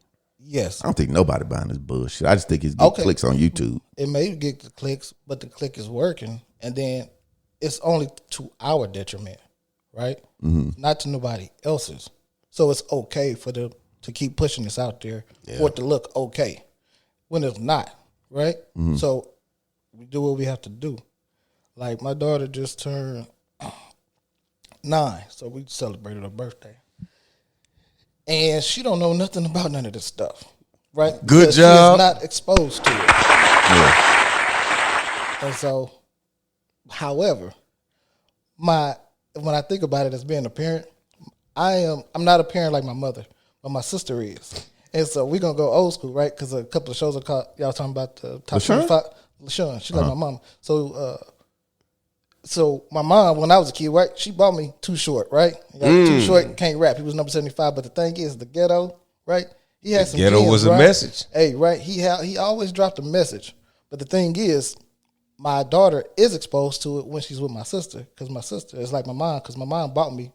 Yes. I don't think nobody buying this bullshit. I just think it's getting clicks on YouTube. It may get the clicks, but the click is working. And then it's only to our detriment, right? Not to nobody else's. So it's okay for them to keep pushing this out there for it to look okay when it's not, right? So we do what we have to do. Like my daughter just turned 9, so we celebrated her birthday. And she don't know nothing about none of this stuff, right? Good Because job. She is not exposed to it. Yeah. And so, however, when I think about it as being a parent, I'm not a parent like my mother, but my sister is. And so we're gonna go old school, right? Because a couple of shows are called, y'all talking about the top LaShawn? 25. LaShawn, she's like my mom. So my mom, when I was a kid, right, she bought me Too Short, right? Too Short can't rap. He was number 75, but the thing is, the Ghetto, right? He had some Ghetto gems, was a right? message. Hey, right? He always dropped a message. But the thing is, my daughter is exposed to it when she's with my sister, because my sister is like my mom, because my mom bought me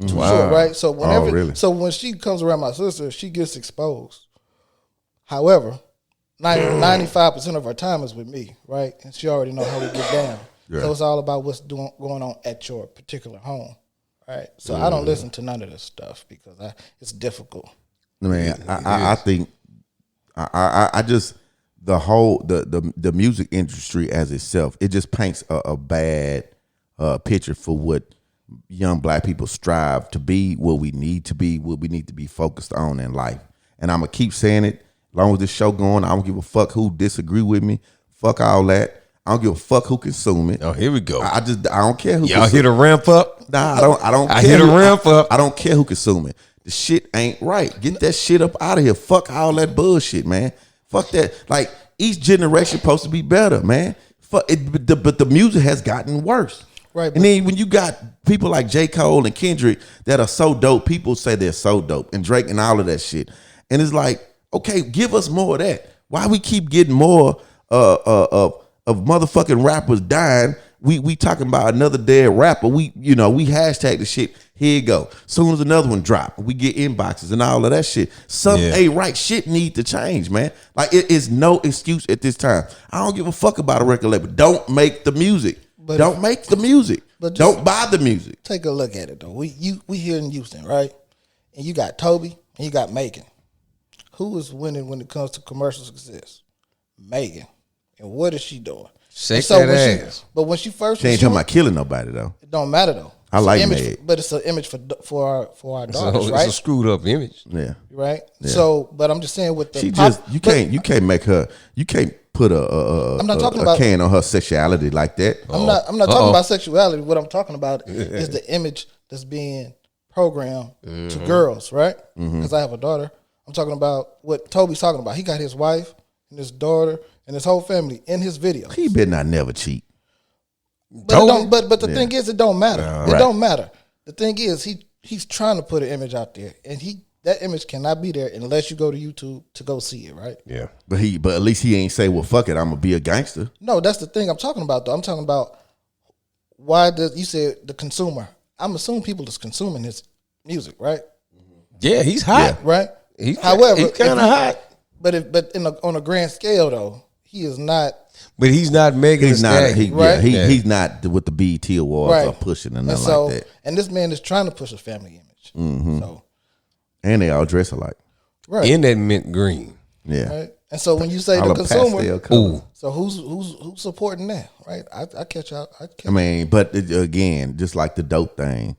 Too Short, right? So whenever, really? so when she comes around my sister, she gets exposed. However, 95% of her time is with me, right? And she already know how we get down. Yeah. So it's all about what's going on at your particular home, right? So I don't listen to none of this stuff because it's difficult. Man, I think I just the whole the music industry as itself, it just paints a bad picture for what young black people strive to be, what we need to be, what we need to be focused on in life. And I'm gonna keep saying it as long as this show going. I don't give a fuck who disagree with me. Fuck all that. I don't give a fuck who consume it. Oh, here we go. I don't care who. Y'all hear the ramp up? Nah, I don't. I care hear the who- ramp up. I don't care who consume it. The shit ain't right. Get that shit up out of here. Fuck all that bullshit, man. Fuck that. Like each generation supposed to be better, man. Fuck it, but the music has gotten worse. Right, And then when you got people like J. Cole and Kendrick that are so dope, people say they're so dope, and Drake and all of that shit. And it's like, okay, give us more of that. Why we keep getting more of motherfucking rappers dying? We talking about another dead rapper. We hashtag the shit. Here you go. Soon as another one drop, we get inboxes and all of that shit. Right shit need to change, man. Like it is no excuse at this time. I don't give a fuck about a record label. Don't make the music. But don't make the music. but Don't buy the music. Take a look at it though. We here in Houston, right? And you got Toby and you got Megan. Who is winning when it comes to commercial success? Megan. And what is she doing? Shake And that ass. But when she first She ain't was talking shooting, about killing nobody though. it don't matter though. I It's like an image, Meg. but it's an image for our daughters, So right? it's a screwed up image. Yeah. Right. So, but I'm just saying with the You can't make her. You can't put I'm not talking a about- can on her sexuality like that. I'm not talking about sexuality. What I'm talking about is the image that's being programmed to girls, right? Because I have a daughter. I'm talking about what Toby's talking about. He got his wife and his daughter and his whole family in his video. He better not never cheat. But it don't, but the thing is, it don't matter. It Right. don't matter. The thing is, he's trying to put an image out there, and that image cannot be there unless you go to YouTube to go see it, right? Yeah. But at least he ain't say, well, fuck it, I'm gonna be a gangster. No, that's the thing I'm talking about, though. I'm talking about why does you said the consumer? I'm assuming people is consuming his music, right? Yeah, he's hot. Right. He's However, he's kind of hot. But on a grand scale, though, he is not. But he's not Megan He's Thee not. Stallion. Right? He's not with the BET Awards Right. or pushing or And nothing so, like that. and this man is trying to push a family image. So, And they all dress alike. right. In that mint green. Yeah. Right. And so when you say All the a consumer, pastel color. Ooh. so who's supporting that, right? I catch out. I mean, but again, just like the dope thing,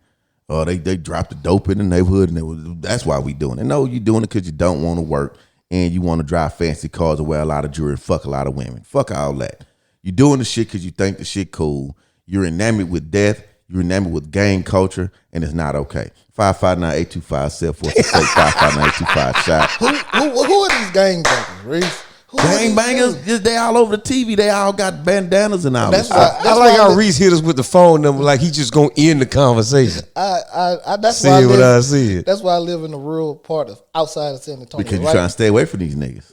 they dropped the dope in the neighborhood, and that's why we doing it. No, you doing it because you don't want to work and you want to drive fancy cars and wear a lot of jewelry and fuck a lot of women. Fuck all that. You doing the shit because you think the shit cool. You're enamored with death. You're enamored with gang culture, and it's not okay. 559-825-7468, 559-825 shot. Who are these gangbangers, Reese? Who are these Gangbangers, just they all over the TV. They all got bandanas and all That's this why- shit. I like why how Reese hit us with the phone number like he just gonna end the conversation. That's See why I what live, I see. That's why I live in the rural part of outside of San Antonio. Because you're right? trying to stay away from these niggas.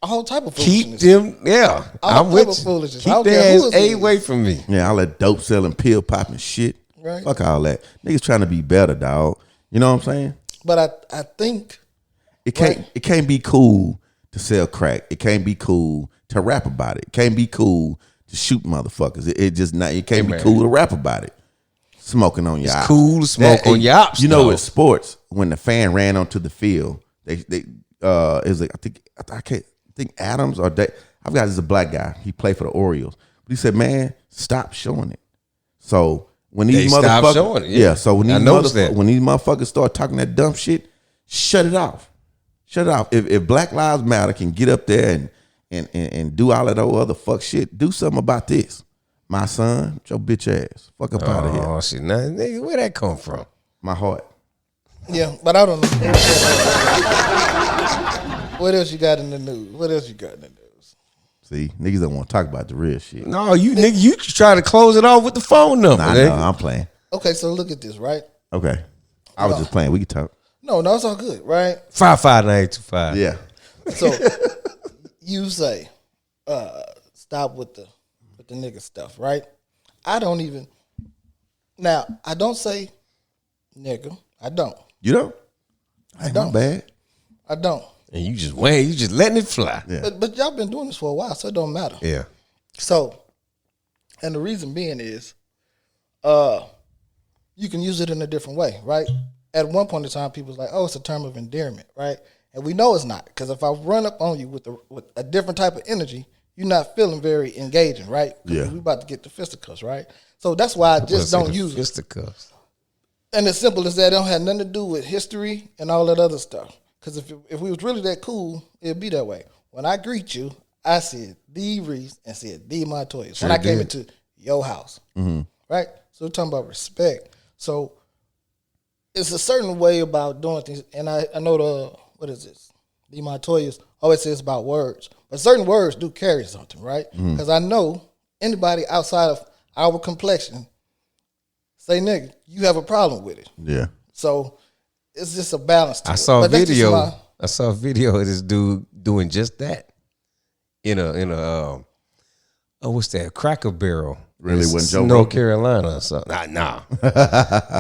A whole type of Keep foolishness. them, yeah. All I'm type of with you. foolishness. I Keep don't care their who ass it is. away from me. Yeah, all that dope selling, pill popping shit. Right. Fuck all that. Niggas trying to be better, dog. You know what I'm saying? But I think It can't Right. it can't be cool to sell crack. It can't be cool to rap about it. It can't be cool to shoot motherfuckers. It just not. It can't be man. cool to rap about it. Smoking on your It's ops. cool to smoke on your ops, You know, dog. with sports, when the fan ran onto the field, it was like I think Adams or I've got this a black guy. He played for the Orioles. But he said, man, stop showing it. So When these They stopped motherfuckers, showing it, yeah. So when I these noticed that. when these motherfuckers start talking that dumb shit, shut it off. Shut it off. If Black Lives Matter can get up there and do all of that other fuck shit, do something about this. My son, your bitch ass, fuck up out of here. Oh shit! Now, nigga, where that come from? My heart. Yeah, but I don't know. What else you got in the news? What else you got in the news? See, niggas don't want to talk about the real shit. No, you nigga, you try to close it off with the phone number. Nah, nigga. no, I'm playing. Okay, so look at this, right? Okay, I was just playing. We can talk. No, it's all good, right? 55925. Yeah. So you say, stop with the nigga stuff, right? I don't say nigga. I don't. You don't? Ain't don't. my bad. I don't. And you just letting it fly. Yeah. But y'all been doing this for a while, so it don't matter. Yeah. So, and the reason being is, you can use it in a different way, right? At one point in time, people was like, "Oh, it's a term of endearment," right? And we know it's not, because if I run up on you with a different type of energy, you're not feeling very engaging, right? Yeah. We about to get the fisticuffs, right? So that's why I just don't use it. Fisticuffs. And as simple as that, it don't have nothing to do with history and all that other stuff. Because if we was really that cool, it'd be that way. When I greet you, I said the Reese and said the Montoya. When I came into your house, right? So we're talking about respect. So it's a certain way about doing things. And I know what is this? The Montoyas always says about words. But certain words do carry something, right? Because I know anybody outside of our complexion, say nigga, you have a problem with it. Yeah. So it's just a balance to I it. saw a But that's just video. I saw a video of this dude doing just that in a what's that? Cracker Barrel. Really, in when Joe North Rogan? Carolina or something. Nah.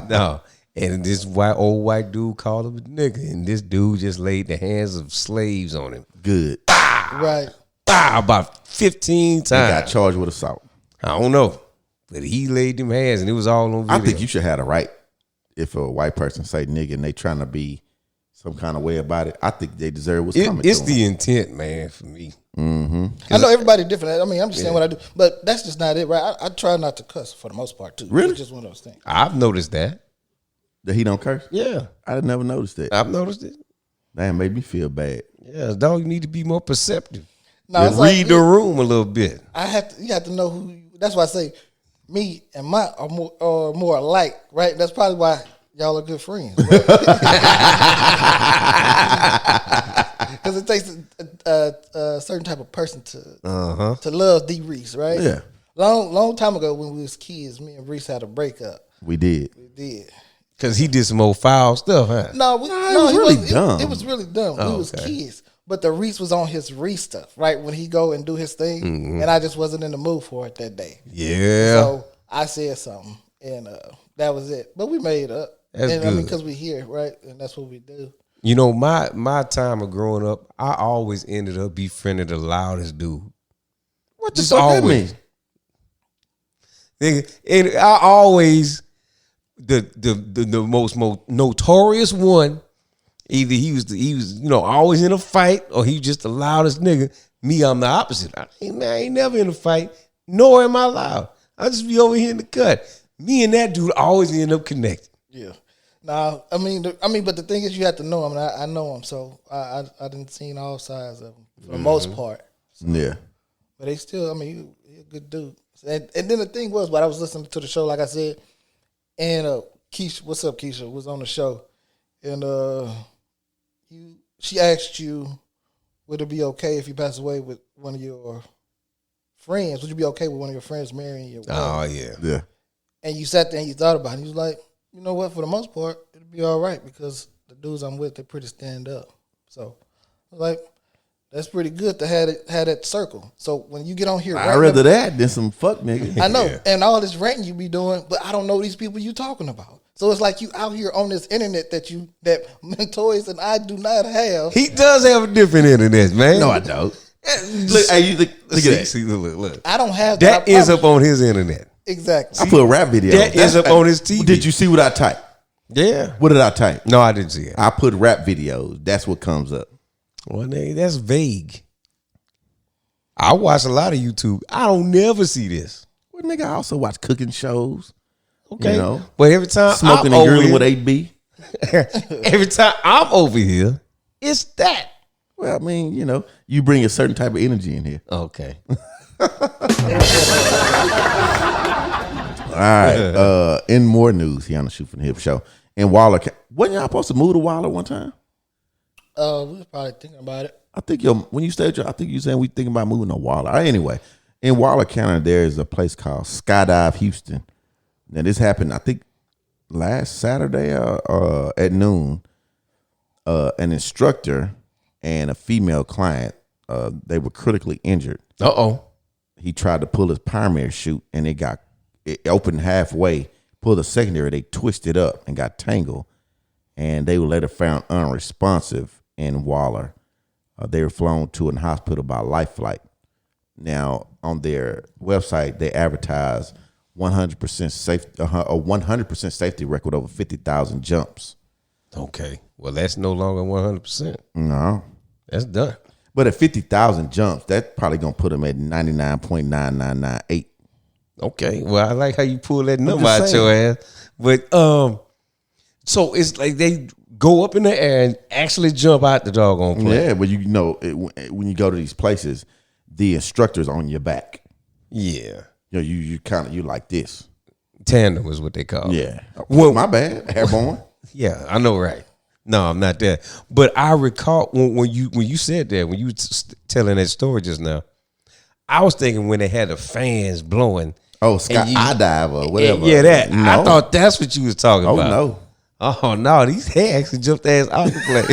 No. And this old white dude called him a nigga, and this dude just laid the hands of slaves on him. Good. right. About 15 times. He got charged with assault. I don't know. But he laid them hands, and it was all on video. I think you should have the right. If a white person say nigga and they trying to be some kind of way about it, I think they deserve what's coming It's to the them. intent, man, for me. I know everybody different. I mean, I'm just saying what I do, but that's just not it, right? I try not to cuss for the most part too. Really? It's just one of those things. I've noticed that. That he don't curse? Yeah. I never noticed that. I've noticed it. That made me feel bad. Yeah, dog, you need to be more perceptive. No, it's like Read the room a little bit. you have to know who. That's why I say me and Mike are more alike, right? That's probably why y'all are good friends. Because it takes a certain type of person to love D Reese, right? Yeah. Long time ago when we was kids, me and Reese had a breakup. We did. We did. Because he did some old foul stuff, huh? No, it was really dumb. It was really dumb. We was kids. But the Reese was on his Reese stuff, right? When he go and do his thing. And I just wasn't in the mood for it that day. Yeah. So I said something. And that was it. But we made it up. That's and I mean, good. because we here, right? And that's what we do. You know, my time of growing up, I always ended up befriending the loudest dude. What the Just fuck that always. mean? Nigga, and I always the most notorious one. Either he was always in a fight, or he was just the loudest nigga. Me, I'm the opposite. I ain't never in a fight, nor am I loud. I just be over here in the cut. Me and that dude always end up connected. Yeah. Nah, I mean, but the thing is, you have to know him. And I know him, so I didn't seen all sides of him for the most part. Yeah. But they still, I mean, he a good dude. And then the thing was, but I was listening to the show, like I said, and Keisha, what's up, Keisha, was on the show, and she asked you, would it be okay if you pass away with one of your friends? Would you be okay with one of your friends marrying your wife? Oh yeah. Yeah. And you sat there and you thought about it. And you was like, you know what? For the most part, it'll be all right because the dudes I'm with, they're pretty stand up. So, like, that's pretty good to have that circle. So when you get on here, I'd rather that than some fuck nigga. I know, and all this ranting you be doing, but I don't know these people you talking about. So it's like you out here on this internet that Montoya and I do not have. He does have a different internet, man. No, I don't. Look, hey, you look at that. See, look. I don't have That I ends promise up on his internet. exactly. I put a rap video. That ends up on his TV. Did you see what I typed? Yeah. What did I type? No, I didn't see it. I put rap videos. That's what comes up. Well, nigga, that's vague. I watch a lot of YouTube. I don't never see this. Well, nigga, I also watch cooking shows. Okay. You know, But every time smoking I'm and over grilling here, with AB. every time I'm over here, it's that. Well, I mean, you know, you bring a certain type of energy in here. Okay. All right. In more news here on the Shoot from the Hip show. In Waller, wasn't y'all supposed to move to Waller one time? We was probably thinking about it. I think when you stayed, I think you saying we thinking about moving to Waller. Anyway, in Waller County, there is a place called Skydive Houston. Now this happened, I think, last Saturday at noon. An instructor and a female client, they were critically injured. Uh-oh. He tried to pull his primary chute and it opened halfway, pulled a secondary, they twisted up and got tangled, and they were later found unresponsive in Waller. They were flown to a hospital by Life Flight. Now, on their website, they advertise 100% safe, a 100% safety record over 50,000 jumps. Okay. Well, that's no longer 100%. No. That's done. But at 50,000 jumps, that's probably going to put them at 99.9998. Okay. Well, I like how you pull that number just out saying. your ass. But so it's like they go up in the air and actually jump out the doggone plane. Yeah, but you know, when you go to these places, the instructor's on your back. Yeah. You know, you kind of, you like this. Tandem is what they call it. Yeah. Well- My bad. Airborne. Yeah, I know, right? No, I'm not there. But I recall when you said that, when you were telling that story just now, I was thinking when they had the fans blowing. Oh, I dive or whatever. Yeah, that. No. I thought that's what you was talking Oh, about. no. Oh no, these heads actually jumped their ass out the plane.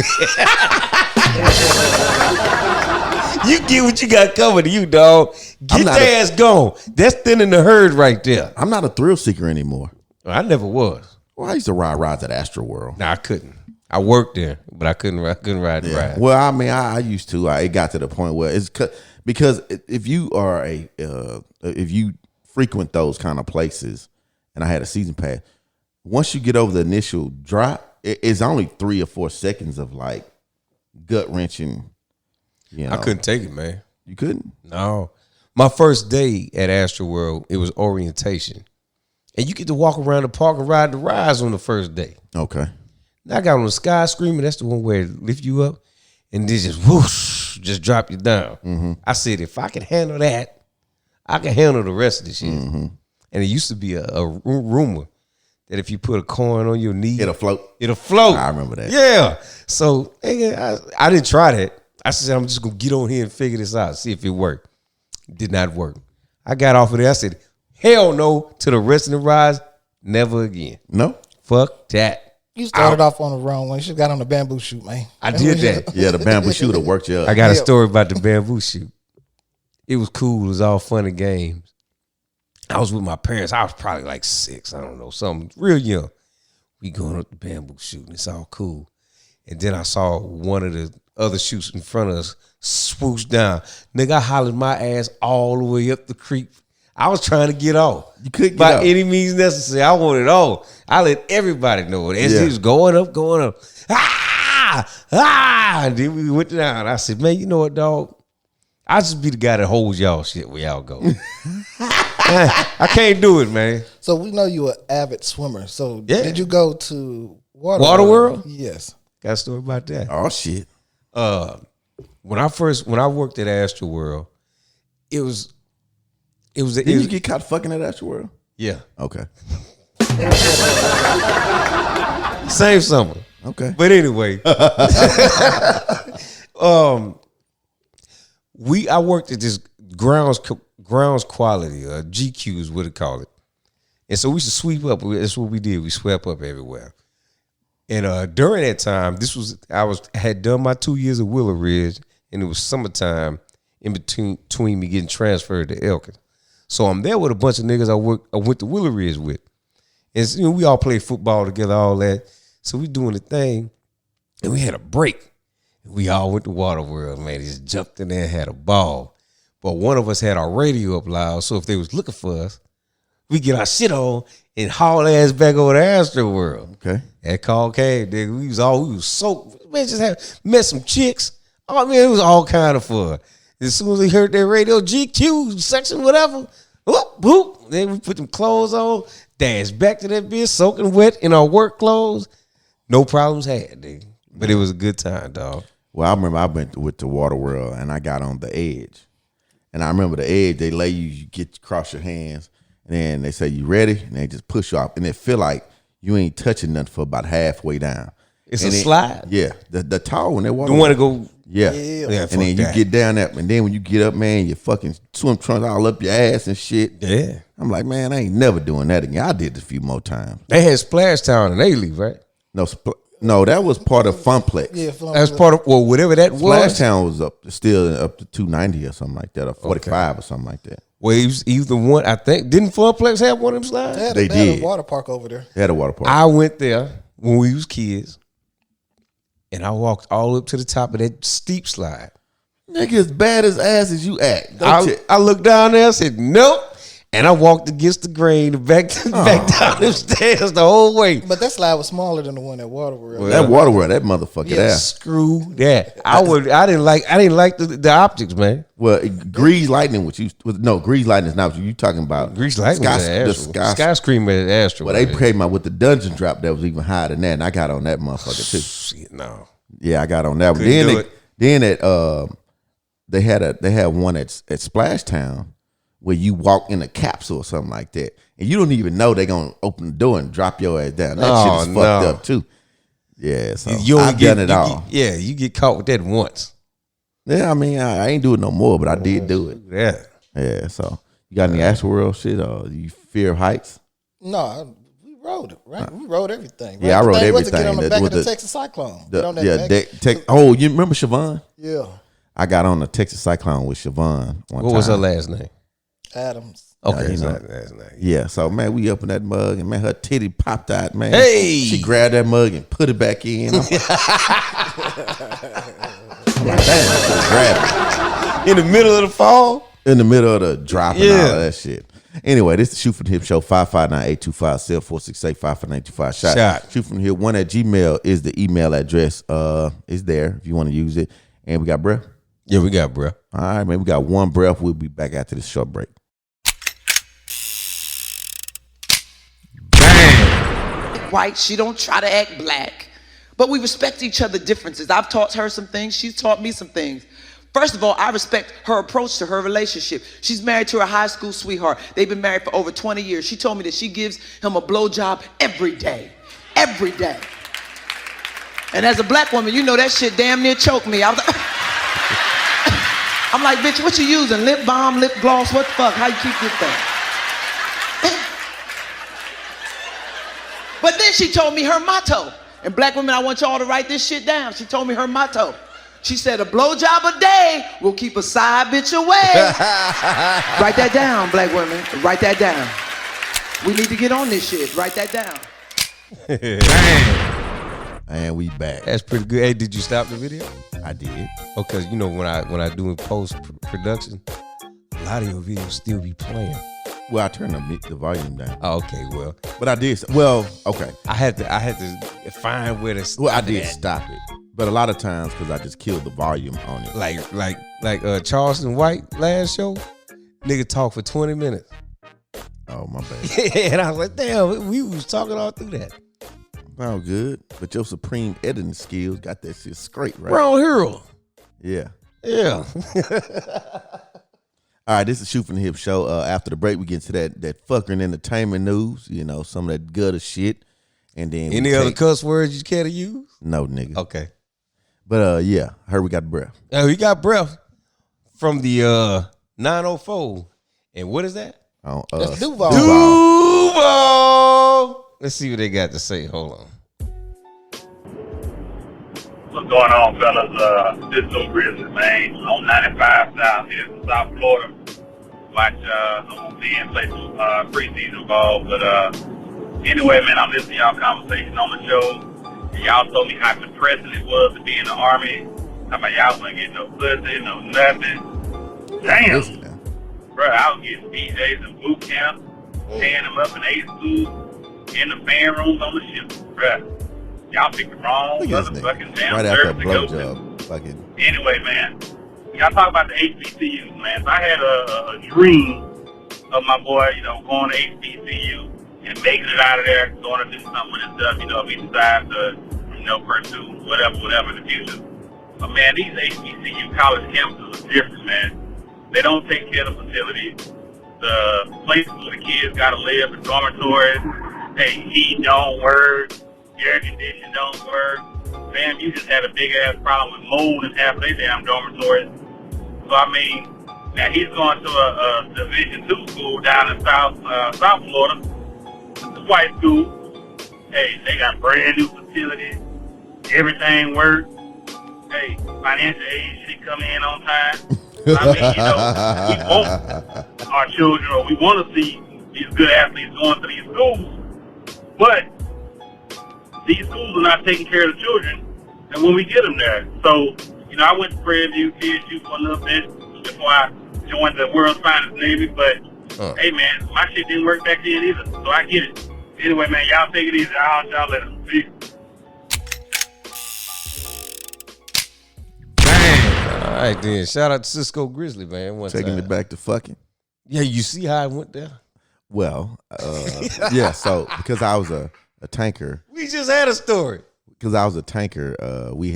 You get what you got coming to you, dog. Get their ass gone. That's thinning the herd right there. I'm not a thrill seeker anymore. I never was. Well, I used to ride rides at Astro World. No, I couldn't. I worked there, but I couldn't ride the ride. Well, I mean, I used to. It got to the point where it's because if you are if you frequent those kind of places, and I had a season pass, once you get over the initial drop, it's only 3 or 4 seconds of like gut wrenching. You know, I couldn't take it, man. You couldn't. No. My first day at Astroworld, it was orientation. And you get to walk around the park and ride the rides on the first day. Okay. I got on the Sky Screamer. That's the one where it lift you up and then just whoosh, just drop you down. Mm-hmm. I said, if I can handle that, I can handle the rest of the shit. Mm-hmm. And it used to be a rumor that if you put a coin on your knee, It'll float. It'll float. I remember that. Yeah. So I didn't try that. I said, I'm just going to get on here and figure this out, see if it worked. It did not work. I got off of there. I said, hell no to the rest of the rides. Never again. No? Fuck that. You started off on the wrong one. You should got on the bamboo shoot, man. I did that. Yeah, the bamboo shooter worked you up. I got a story about the bamboo shoot. It was cool. It was all fun and games. I was with my parents. I was probably like 6. I don't know, something real young. We going up the bamboo shooting. It's all cool. And then I saw one of the other shoots in front of us swoosh down. Nigga, I hollered my ass all the way up the creek. I was trying to get off. You couldn't get by off. any means necessary. I wanted it all. I let everybody know it. As it was going up. And then we went down. I said, man, you know what, dog? I just be the guy that holds y'all shit where y'all go. I can't do it, man. So we know you an avid swimmer. So Yeah. did you go to Waterworld? Yes. Got a story about that. Oh, shit. When I worked at Astroworld, it was Didn't you get caught fucking at Astro World? yeah, Okay. same summer. Okay. But anyway, I worked at this grounds quality, GQ is what they call it. And so we used to sweep up. That's what we did. We swept up everywhere. And during that time, I had done my 2 years of Willow Ridge, and it was summertime in between me getting transferred to Elkins. So I'm there with a bunch of niggas I went to Willow Ridge with. And we all played football together, all that. So we doing the thing, and we had a break. We all went to Waterworld, man. Just jumped in there and had a ball. But one of us had our radio up loud, so if they was looking for us, we get our shit on and haul ass back over to Astroworld. Okay. That call came, nigga. We was soaked. Man, met some chicks. Oh man, it was all kind of fun. As soon as they heard that radio, GQ section, whatever, Whoop, whoop. Then we put them clothes on, dash back to that bitch, soaking wet in our work clothes. No problems had, dude. But it was a good time, dog. Well, I remember I went with the Water World and I got on the edge. And I remember the edge, they lay you get cross your hands, and then they say, you ready? And they just push you off. And it feel like you ain't touching nothing for about halfway down. It's and a slide. Yeah. The tall one, they water. You want to go? Yeah. Yeah, And then you get down that, and then when you get up, man, your fucking swim trunks all up your ass and shit. Yeah. I'm like, man, I ain't never doing that again. I did it a few more times. They had Splash Town and A-Leaf, right? No, that was part of Funplex. Yeah, That's part of, well, whatever that Splash was. Town was still up to 290 or something like that, or 45 or something like that. Well, he was the one, I think. Didn't Funplex have one of them slides? They They did. had a water park over there. They had a water park. I went there when we was kids, and I walked all up to the top of that steep slide. Nigga, as bad as ass as you act. I looked down there, I said, nope. And I walked against the grain back down the stairs the whole way. But that slide was smaller than the one at Waterworld. Well, That Water World, that motherfucker Yeah. there. Screw that. I didn't like the optics, man. Well, Grease Lightning, Grease Lightning is not what you talking about. Grease Lightning Sky, was the Astro. Sky Screamer at Astro. Well, they came out with the dungeon drop that was even higher than that, and I got on that motherfucker too. Shit, no. Yeah, I got on that one. Couldn't do Then they had one at Splash Town where you walk in a capsule or something like that, and you don't even know they're gonna open the door and drop your ass down. That shit is fucked up too. Yeah, so I've done it all. You get caught with that once. Yeah, I mean, I ain't do it no more, but I did do it. Yeah. Yeah, so you got any Astroworld shit, or you fear of heights? No, we rode it, right? We rode everything. Right? Yeah, I rode The thing was to get everything. on the That back was of the the- Texas Cyclone. Get on that back. You remember Siobhan? Yeah, I got on the Texas Cyclone with Siobhan one time. What was her last name? Adams. Okay, you know. that's nice. Yeah, so man, we up in that mug, and man, her titty popped out, man. Hey! She grabbed that mug and put it back in. I'm like, damn, just grab In the middle of the fall? it. In the middle of the drop and all Yeah. of that shit. Anyway, this is the Shoot from the Hip Show, 559-825, cell 468-559-825. Shot. Shoot from the Hip, 1@gmail is the email address. It's there if you want to use it. And we got breath. Yeah, we got, bro. All right, man, we got one breath. We'll be back after this short break. White, she don't try to act black, but we respect each other's differences. I've taught her some things, she's taught me some things. First of all, I respect her approach to her relationship. She's married to her high school sweetheart. They've been married for over 20 years. She told me that she gives him a blowjob every day. Every day. And as a black woman, you know that shit damn near choked me. I was like, I'm like, bitch, what you using? Lip balm, lip gloss, what the fuck? How you keep this thing? But then she told me her motto. And black women, I want y'all to write this shit down. She told me her motto. She said, a blowjob a day will keep a side bitch away. Write that down, black women. Write that down. We need to get on this shit. Write that down. And we back. That's pretty good. Hey, did you stop the video? I did. Okay, you know when I do in post production, a lot of your videos still be playing. Well, I turned the volume down. Oh, okay, well, But I did. Well, okay. I had to find where to. Well, I stop it did at. stop it. But a lot of times, because I just killed the volume on it. Like Charleston White last show, nigga talked for 20 minutes. Oh, my bad. And I was like, damn, we was talking all through that. Oh, good. But your supreme editing skills got that shit straight, right? Wrong hero. Yeah. Yeah. All right, this is Shoot from the Hip Show. After the break, we get to that fucking entertainment news. You know, some of that gutter shit. And then Any other cuss words you care to use? No, nigga. Okay. But yeah, I heard we got breath. We got breath from the 904. And what is that? That's Duval. Duval. Let's see what they got to say. Hold on. What's going on, fellas? This is Lou Grizzly, man. On 95 South here in South Florida. Watch OBN play some preseason ball. But anyway, man, I'm listening to y'all conversation on the show. And y'all told me how depressing it was to be in the Army. How about y'all wouldn't get no pussy, no nothing. Damn. Listen now. Bro, I was getting BJs in boot camp, paying them up in A school, in the fan rooms on the ship. Bro, y'all picked the wrong Look at this motherfucking nigga. damn Right after a service to go to. blowjob. Fucking. Anyway, man, y'all talk about the HBCUs, man. So I had a dream of my boy, going to HBCU and making it out of there, going to do something with his stuff, if he decides to, pursue whatever in the future. But man, these HBCU college campuses are different, man. They don't take care of the facilities. The places where the kids gotta live, the dormitories, heat don't work, air conditioning don't work. Fam, you just had a big ass problem with mold in half of their damn dormitories. So I mean, now he's going to a Division II school down in South Florida. It's a white school. Hey, they got brand new facilities. Everything works. Hey, financial aid should come in on time. I mean, we want our children, or we want to see these good athletes going to these schools, but these schools are not taking care of the children, and when we get them there. So, I went to Prairie View, TSU for a little bit before I joined the world's finest Navy, but hey, man, my shit didn't work back then either, so I get it. Anyway, man, y'all take it easy. Y'all later. Peace. All right, then. Shout out to Cisco Grizzly, man. Taking it back to fucking. Yeah, you see how I went there? Well, yeah, so because I was a tanker. We just had a story. Because I was a tanker, we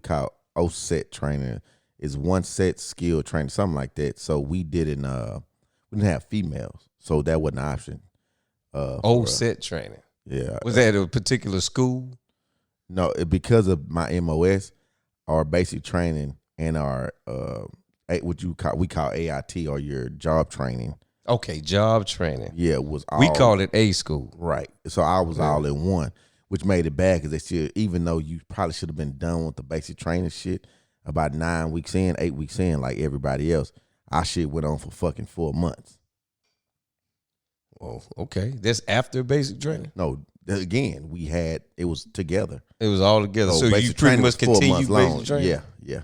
called OSET training. It's one set skill training, something like that. So we didn't have females. So that wasn't an option. OSET training. Yeah. Was that a particular school? No, because of my MOS, our basic training and our we call AIT, or your job training. Okay, job training. Yeah, it was all, we called it A school. Right. So I was all in one, which made it bad because they still, even though you probably should have been done with the basic training shit about 8 weeks in, like everybody else, our shit went on for fucking 4 months. Oh, okay. That's after basic training? No, again, it was together. It was all together. So you pretty much continued basic training? Yeah.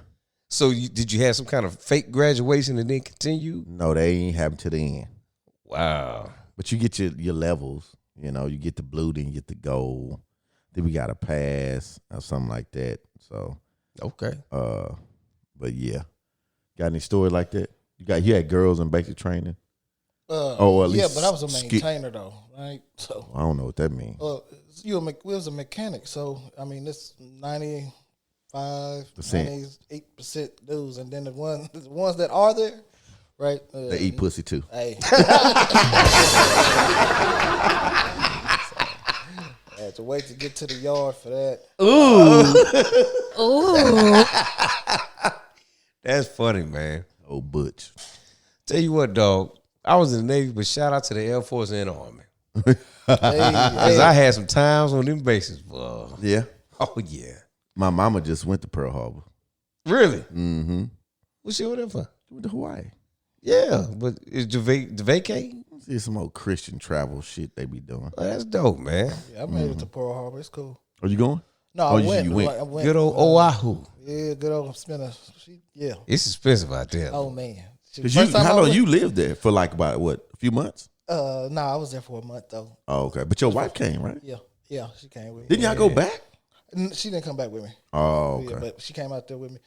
So did you have some kind of fake graduation and then continue? No, they ain't happen to the end. Wow. But you get your levels. You get the blue, then you get the gold. Then we got a pass or something like that. So okay. But yeah, got any story like that? You had girls in basic training. At least yeah, but I was a maintainer though, right? So I don't know what that means. We was a mechanic, so I mean it's 95%, 98% dudes, and then the ones that are there, right? They eat pussy too. Hey. I had to wait to get to the yard for that. Ooh. That's funny, man. Oh, Butch. Tell you what, dog. I was in the Navy, but shout out to the Air Force and the Army. Because I had some times on them bases. Yeah. Oh, yeah. My mama just went to Pearl Harbor. Really? Mm-hmm. What's she over there for? She went to Hawaii. Yeah, but is the vacate? See some old Christian travel shit they be doing. Oh, that's dope, man. Yeah, I made it to Pearl Harbor. It's cool. Are you going? No, I went. I went. Good old Oahu. Yeah, good old spinner. Yeah. It's expensive out there. Oh, man. How long you lived there? For like about, what, a few months? No, I was there for a month, though. Oh, okay. But your wife came, right? Yeah, she came with me. Didn't y'all go back? She didn't come back with me. Oh, okay. Yeah, but she came out there with me.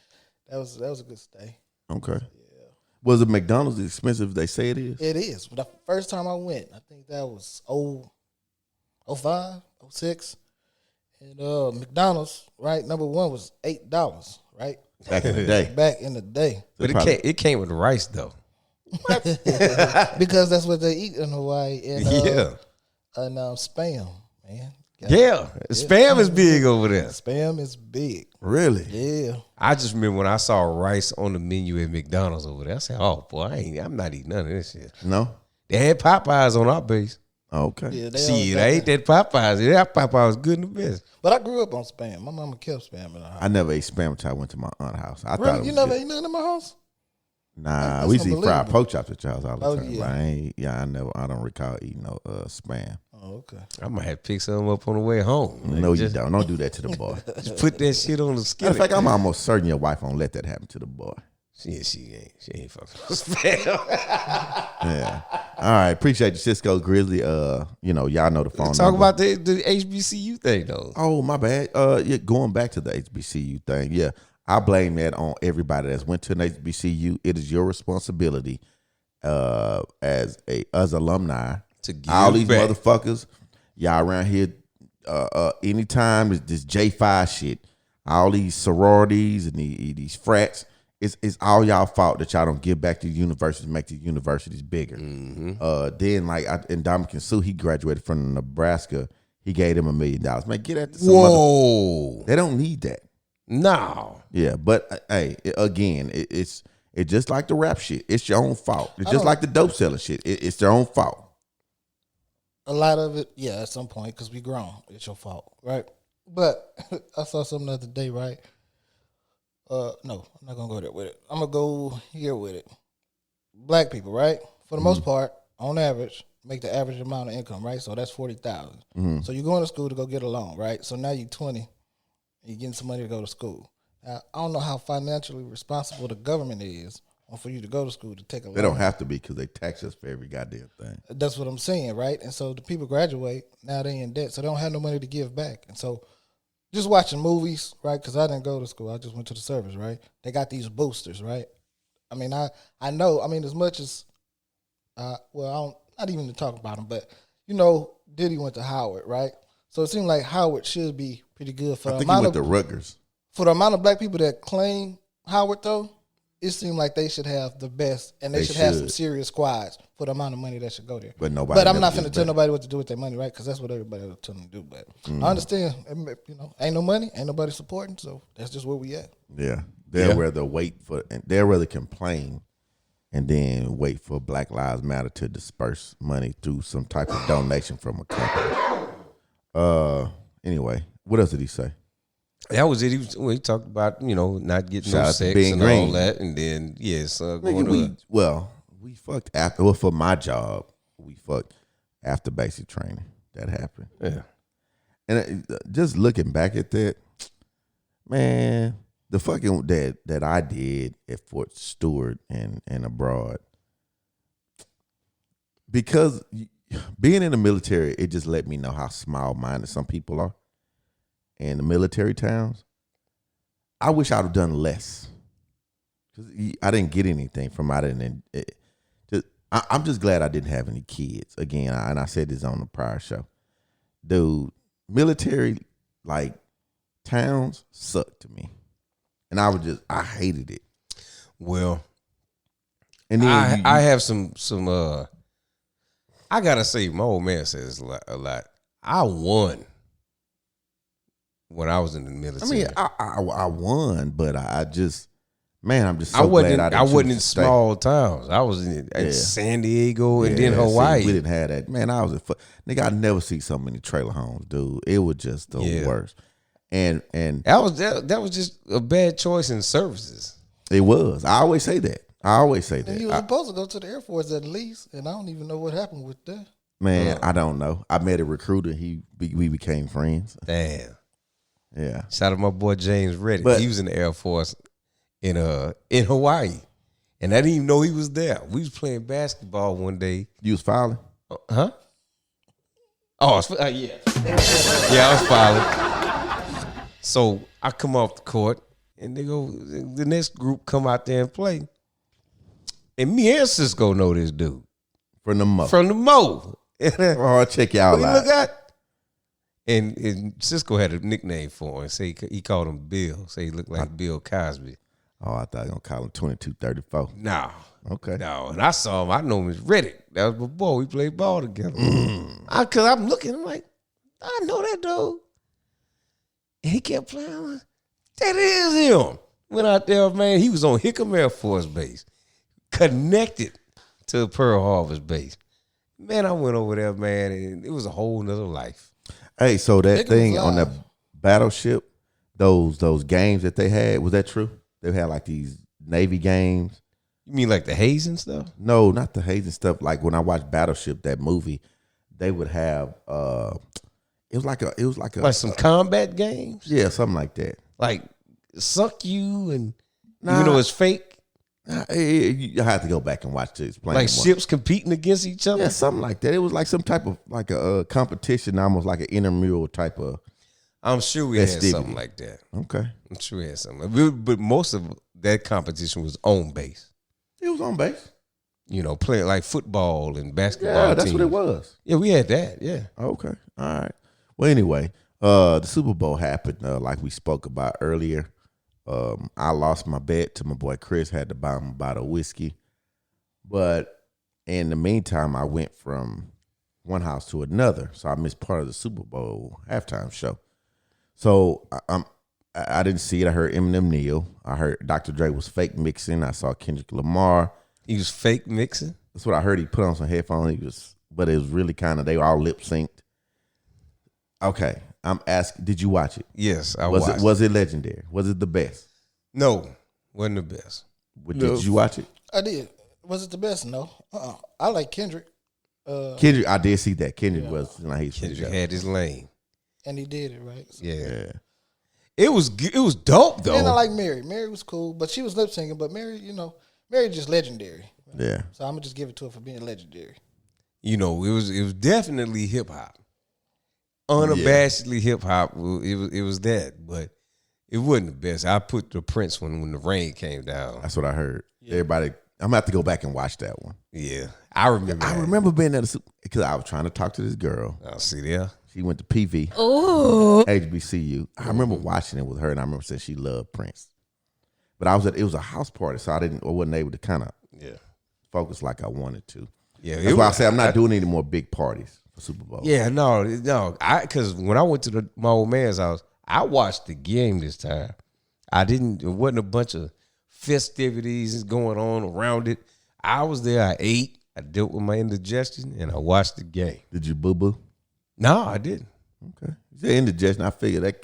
That was a good stay. Okay. Yeah. Was it McDonald's as expensive as they say it is? It is. The first time I went, I think that was 05, 06. And McDonald's, right, number one was $8, right? Back in the day. Back in the day. But it came with rice, though. Because that's what they eat in Hawaii. And, and Spam, man. Yeah. Spam is big over there. Spam is big. Really? Yeah. I just remember when I saw rice on the menu at McDonald's over there. I said, "Oh boy, I'm not eating none of this shit." No. They had Popeyes on our base. Oh, okay. Yeah, see, I ate that Popeyes. That Popeyes was good in the best. But I grew up on Spam. My mama kept Spam in her house. I never ate Spam until I went to my aunt's house. I really? thought it was you never good. ate nothing in my house? Nah, we used to eat fried pork chops at your house all the Oh, time. yeah. But I don't recall eating no Spam. Oh, okay. I might have to pick some up on the way home. No, you don't. Don't do that to the boy. Just put that shit on the skin. Matter of fact, I'm almost certain your wife won't let that happen to the boy. She ain't fucking Spam. Yeah. All right. Appreciate you, Cisco Grizzly. Y'all know the phone Talk number. about the HBCU thing, though. Oh, my bad. Going back to the HBCU thing. Yeah. I blame that on everybody that's went to an HBCU. It is your responsibility as a as alumni. To give all these back. motherfuckers, y'all around here, anytime it's this J5 shit, all these sororities and these frats, it's all y'all fault that y'all don't give back to the universities, make the universities bigger. Then like and Dominican Sue, he graduated from Nebraska. He gave them $1 million. Man, get at some Whoa. they don't need that. No. Yeah, but hey, again, it's just like the rap shit. It's your own fault. It's just like the dope selling shit. It's their own fault. A lot of it, yeah, at some point, because we grown. It's your fault, right? But I saw something the other day, right? No, I'm not going to go there with it. I'm going to go here with it. Black people, right? For the most part, on average, make the average amount of income, right? So that's $40,000. So you're going to school to go get a loan, right? So now you're 20, and you're getting some money to go to school. Now, I don't know how financially responsible the government is for you to go to school to take a loan. They don't have to be because they tax us for every goddamn thing. That's what I'm saying, right? And so the people graduate, now they in debt, so they don't have no money to give back. And so just watching movies, right, because I didn't go to school. I just went to the service, right? They got these boosters, right? I mean, I know, I mean, as much as, well, I don't, not even to talk about them, but, you know, Diddy went to Howard, right? So it seemed like Howard should be pretty good for I the think he amount went to Rutgers. For the amount of black people that claim Howard, though, it seemed like they should have the best, and they should have some serious squads for the amount of money that should go there. But nobody. But I'm not finna tell nobody what to do with their money, right? Because that's what everybody will tell them to do. But I understand, you know, ain't no money, ain't nobody supporting, so that's just where we at. Yeah, they'd rather wait for, and they'd rather complain, and then wait for Black Lives Matter to disperse money through some type of donation from a company. Anyway, what else did he say? That was it. He talked about, you know, not getting Shout no out to sex Ben and Green. all that. And then, yes, going Nigga, we fucked after. Well, for my job, we fucked after basic training. That happened. yeah. And just looking back at that, man, the fucking that I did at Fort Stewart and abroad, because being in the military, it just let me know how small-minded some people are in the military towns. I wish I'd have done less, because I didn't get anything from out of it. I'm just glad I didn't have any kids. Again, and I said this on the prior show. Dude, military, like, towns sucked to me. And I hated it. Well, And then I have some I gotta say, my old man says a lot. I won when I was in the military. I won, but I just, man, I'm just so I wasn't. glad I wasn't in choose to stay. small towns. I was in San Diego and then Yeah, Hawaii. see, we didn't have that. Man, I was nigga. I never see so many trailer homes, dude. It was just the worst. And that was just a bad choice in services. it was. I always say that. And you were supposed to go to the Air Force at least, and I don't even know what happened with that. Man, I don't know. I met a recruiter. We became friends. Damn. Yeah. Shout out to my boy James Reddick. But- He was in the Air Force in Hawaii, and I didn't even know he was there. We was playing basketball one day. You was filing? Huh? Oh, yeah. Yeah, I was filing. So I come off the court, and the next group come out there and play. And me and Cisco know this dude. From the Mo. From the Mo. Oh, I'll check y'all Look out. at. And Cisco had a nickname for him. Say he called him Bill. Say he looked like Bill Cosby. Oh, I thought I was going to call him 2234. No. Okay. No. And I saw him. I know him as Reddick. That was my boy. We played ball together. Because I'm looking. I'm like, I know that dude. And he kept playing. I'm like, that is him. Went out there, man. He was on Hickam Air Force Base. Connected to Pearl Harbor's base. Man, I went over there, man, and it was a whole nother life. Hey, so that Nigga thing was on live. the battleship, those games that they had, was that true? They had like these Navy games. You mean like the hazing stuff? No, not the hazing stuff. Like when I watched Battleship, that movie, they would have it was like a Like some combat games? yeah, something like that. Like suck you and even though it's fake? You have to go back and watch this. Like ships competing against each other? Yeah, something like that. It was like some type of like a competition, almost like an intramural type of. I'm sure we Festivity. had something like that. Okay, I'm sure we had something. But most of that competition was on base. it was on base. playing like football and basketball. Yeah, that's teams. what it was. Yeah, we had that. Yeah. Okay. All right. Well, anyway, the Super Bowl happened like we spoke about earlier. I lost my bet to my boy Chris, had to buy him a bottle of whiskey. But in the meantime, I went from one house to another. So I missed part of the Super Bowl halftime show. So I didn't see it. I heard Eminem kneel. I heard Dr. Dre was fake mixing. I saw Kendrick Lamar. He was fake mixing? That's what I heard. He put on some headphones. But it was really kind of, they were all lip synced. Okay. I'm asking, did you watch it? Yes, I watched it. Was it legendary? Was it the best? No, wasn't the best. Did you watch it? I did. Was it the best? No. I like Kendrick. Kendrick, I did see that. Kendrick was, Kendrick had his lane. And he did it, right? So. Yeah. It was dope, though. And I like Mary. Mary was cool, but she was lip syncing. But Mary, Mary just legendary. Yeah. So I'm going to just give it to her for being legendary. It was definitely hip hop. Unabashedly hip hop. It was that, but it wasn't the best. I put the Prince one when the rain came down. That's what I heard. Yeah. Everybody, I'm gonna have to go back and watch that one. Yeah, I remember. I remember being at because I was trying to talk to this girl. I'll see there. She went to PV. Oh, HBCU. I remember watching it with her, and I remember saying she loved Prince. But it was a house party, so I wasn't able to kind of focus like I wanted to. Yeah, that's why I say I'm not doing any more big parties for Super Bowl. Yeah, no. Because when I went to my old man's house, I watched the game this time. It wasn't a bunch of festivities going on around it. I was there. I ate. I dealt with my indigestion, and I watched the game. Did you boo boo? No, I didn't. Okay, you said indigestion. I figured that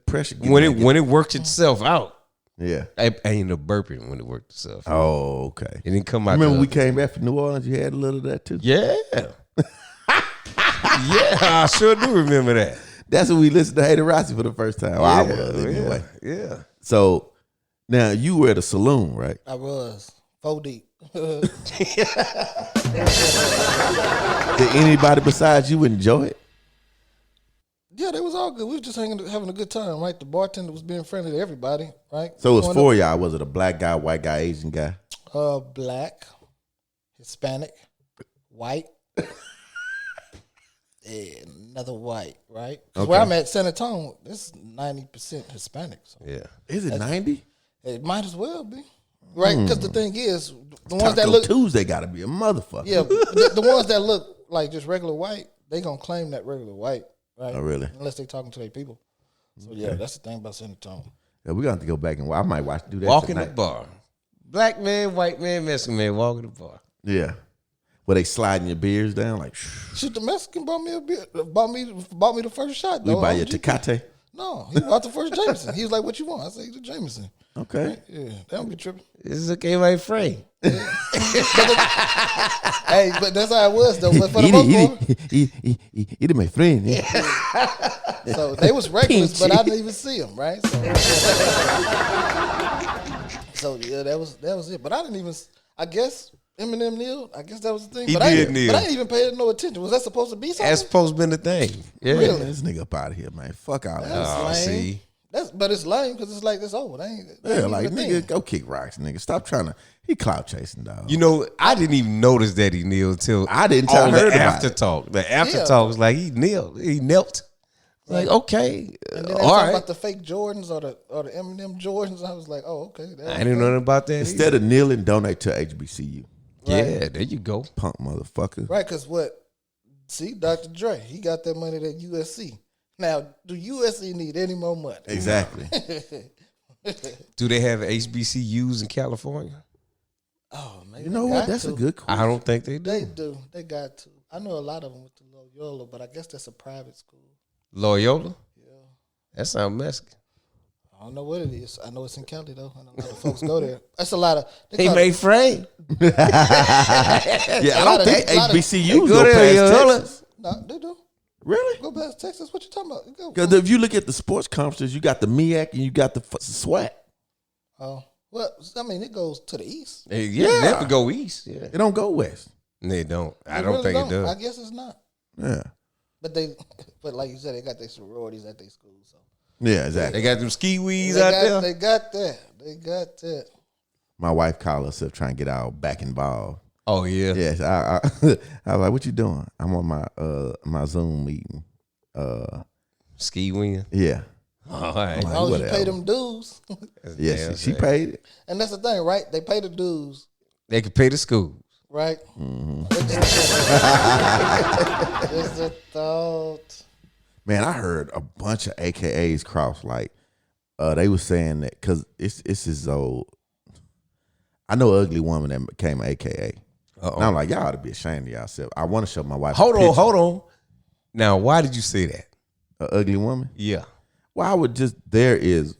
pressure when it worked itself out. Yeah, I ended up burping when it worked itself. Oh, okay. It didn't come out. Remember we came back from New Orleans? You had a little of that too. Yeah. Yeah, I sure do remember that. That's when we listened to Hater Rossi for the first time. I was anyway. Yeah. So now you were at a saloon, right? I was 4 deep. Did anybody besides you enjoy it? Yeah, they was all good. We was just having a good time, right? The bartender was being friendly to everybody, right? So it was for y'all. Was it a black guy, white guy, Asian guy? Black, Hispanic, white, and another white, right? Okay. Where I'm at, San Antonio, it's 90% Hispanic. So. Yeah. Is it 90? It might as well be. Right? Because the thing is, the ones that look... Tuesday got to be a motherfucker. Yeah, the ones that look like just regular white, they going to claim that regular white, right? Oh, really? Unless they talking to their people. So, yeah, that's the thing about San Antonio. Yeah, we're going to have to go back and I might do that Walk tonight. in the bar. Black man, white man, Mexican man, walk in the bar. Yeah. Were they sliding your beers down? Like, shit, the Mexican bought me a beer, bought me the first shot, though. You buy your Tecate? No, he bought the first Jameson. He was like, "What you want?" I said, "The Jameson." Okay. Yeah, they don't be tripping. This is okay, my friend. Hey, but that's how it was though. But for the most part, he my friend. Yeah. So they was regulars, but I didn't even see them, right? So yeah, that was it. But I didn't even. I guess Eminem kneeled. I guess that was the thing. He did kneel. But I didn't even pay no attention. Was that supposed to be something? That's supposed to be the thing. Yeah. Really? This nigga up out of here, man. Fuck all that. That's lame. See. But it's lame because it's like it's over. That ain't like nigga, thing. go kick rocks, nigga. Stop trying to. He clout chasing, dog. I didn't even notice that he kneeled until I didn't tell the heard after about talk. The after talk was like he kneeled. He knelt. Like okay, and then they all talk right. about the fake Jordans or the Eminem Jordans. I was like, oh okay. I didn't know nothing about that. Instead of kneeling, donate to HBCU. Right. Yeah, there you go. Punk motherfucker. Right, because Dr. Dre, he got that money at USC. Now, do USC need any more money? Exactly. Do they have HBCUs in California? Oh, man. You know what? That's a good question. I don't think they do. They do. They got to. I know a lot of them went to Loyola, but I guess that's a private school. Loyola? Yeah. That sounds Mexican. I don't know what it is. I know it's in Cali, though. I know a lot of folks go there. That's a lot of... He made frame. Yeah, I don't think HBCUs go go there, past Texas. No, they do. Really? Go past Texas. What you talking about? Because if you look at the sports conferences, you got the MEAC and you got the SWAC. Oh, well, I mean, it goes to the east. Yeah, they never go east. Yeah, It don't go west. they don't. I They don't really think it does. I guess it's not. Yeah. But like you said, they got their sororities at their schools. So Yeah, exactly. They got them ski weeds they out got, there. They got that. They got that. My wife called herself trying to get our back involved. Oh yeah. Yes, I was like, "What you doing?" I'm on my Zoom meeting. Ski win. Yeah. All right. As long as you pay them dues. Yeah, she paid it. And that's the thing, right? They pay the dues, They can pay the school. right? Mm-hmm. Just a thought. Man, I heard a bunch of AKAs cross. Like, they were saying that because it's as though I know an ugly woman that became an AKA. And I'm like, y'all ought to be ashamed of yourself. I want to show my wife. Hold on. Now, why did you say that? An ugly woman? Yeah. Well, I would just, there is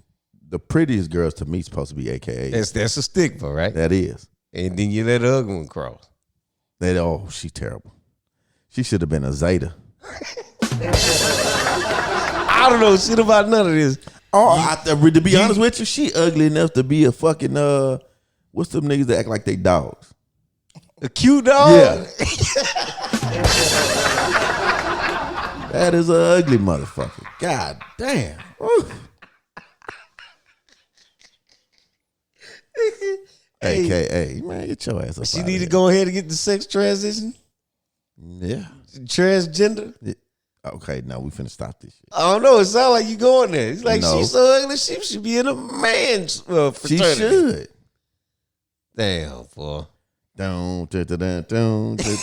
the prettiest girls to me supposed to be AKAs. That's a stigma, right? That is. And then you let the ugly one cross. She's terrible. She should have been a Zeta. I don't know shit about none of this. To be honest with you, she ugly enough to be a fucking what's them niggas that act like they dogs? A cute dog? Yeah. That is an ugly motherfucker. God damn. AKA, man, get your ass up. She need to go ahead and get the sex transition? Yeah. Transgender? Okay, now we finna stop this shit. I don't know. It sounds like you going there. It's like No. she's so ugly. She should be in a man's fraternity. She should. Damn, boy. Dun, dun, dun, dun, dun, dun.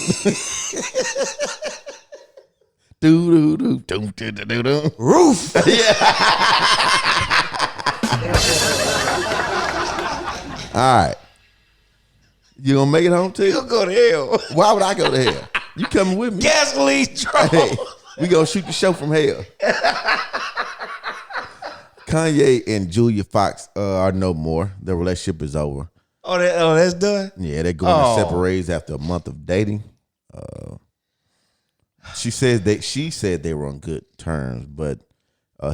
Do do do do do do do. Roof. All right. You gonna make it home too? You'll go to hell. Why would I go to hell? You coming with me? Gasoline truck. Hey, we gonna shoot the show from hell. Kanye and Julia Fox are no more. Their relationship is over. Oh, that's done? Yeah, they're going to separate ways after a month of dating. She said they were on good terms, but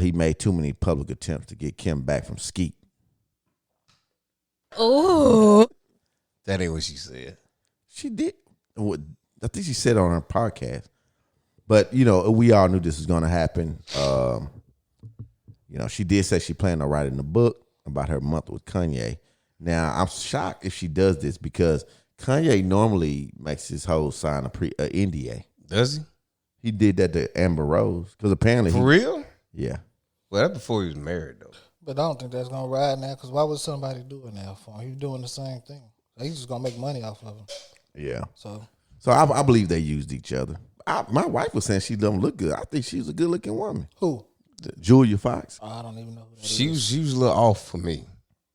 he made too many public attempts to get Kim back from Skeet. Oh, that ain't what she said. She did. I think she said it on her podcast. But we all knew this was going to happen. She did say she planned on writing a book about her month with Kanye. Now I'm shocked if she does this because Kanye normally makes his whole sign a NDA. Does he? He did that to Amber Rose because apparently For real? Yeah. Well, that's before he was married though. But I don't think that's gonna ride now. Because why would somebody do it now for him? He's doing the same thing. He's just gonna make money off of him. Yeah. So I believe they used each other. My wife was saying she don't look good. I think she's a good looking woman. who? Julia Fox. I don't even know who that She is. was a little off for me.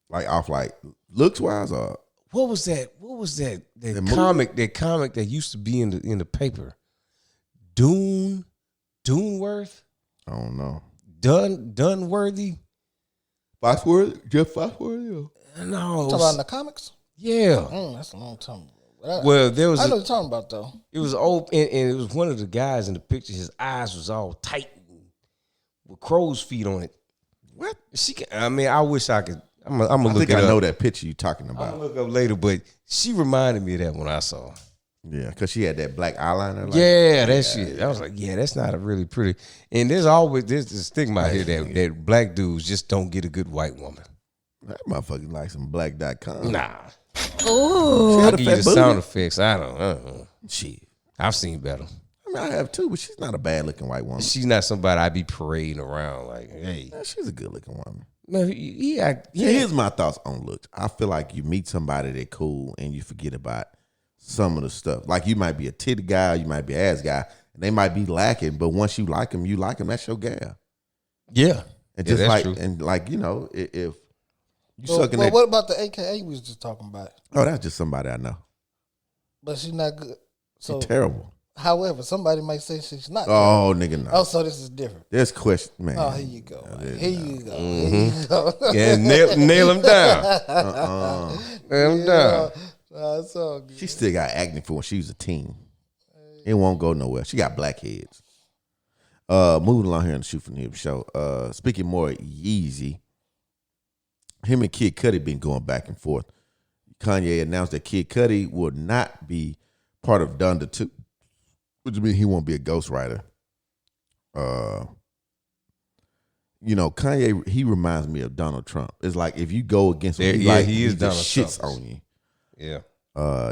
Like off like looks wise or What was that? That movie? comic? That comic that used to be in the paper. Duneworth. I don't know. Dunworthy. Foxworthy? Jeff Foxworthy? No. Talking about in the comics? Yeah. That's a long time ago. Well, there was. I know what you're talking about though. It was old, and it was one of the guys in the picture. His eyes was all tight with crow's feet on it. What? She can. I mean, I wish I could. I'm gonna I look think it I up. know that picture you're talking I'm about. gonna look up later, but she reminded me of that when I saw her. Yeah, because she had that black eyeliner. Like, Yeah, that shit. I was like, yeah, that's not a really pretty. And there's a stigma out here that black dudes just don't get a good white woman. That motherfucker like some black.com. Nah. Ooh. I'll give you the sound effects. I don't know. Shit. I've seen better. I mean, I have too, but she's not a bad looking white woman. She's not somebody I be parading around like, hey. Yeah, she's a good looking woman. Man, Here's my thoughts on looks. I feel like you meet somebody that cool and you forget about some of the stuff. Like you might be a titty guy, you might be an ass guy, and they might be lacking, but once you like them, that's your gal. Yeah. And Yeah, just that's like true. and like, if you Well, sucking that, what about the AKA we was just talking about? oh, that's just somebody I know. But she's not good. So, She's terrible. however, somebody might say she's not. Oh, nigga, no. Oh, so this is different. There's question, man. Oh, here you go. Man. Here you go. Mm-hmm. Here you go. Yeah, nail him down. Nail him down. It's all good. She still got acne for when she was a teen. It won't go nowhere. She got blackheads. Moving along here on the Shoot from the Hip show. Speaking more Yeezy, him and Kid Cudi been going back and forth. Kanye announced that Kid Cudi will not be part of Donda 2, which means he won't be a ghostwriter. you know, Kanye, he reminds me of Donald Trump. It's like if you go against him, he is Donald just shits Trump. on you. Yeah.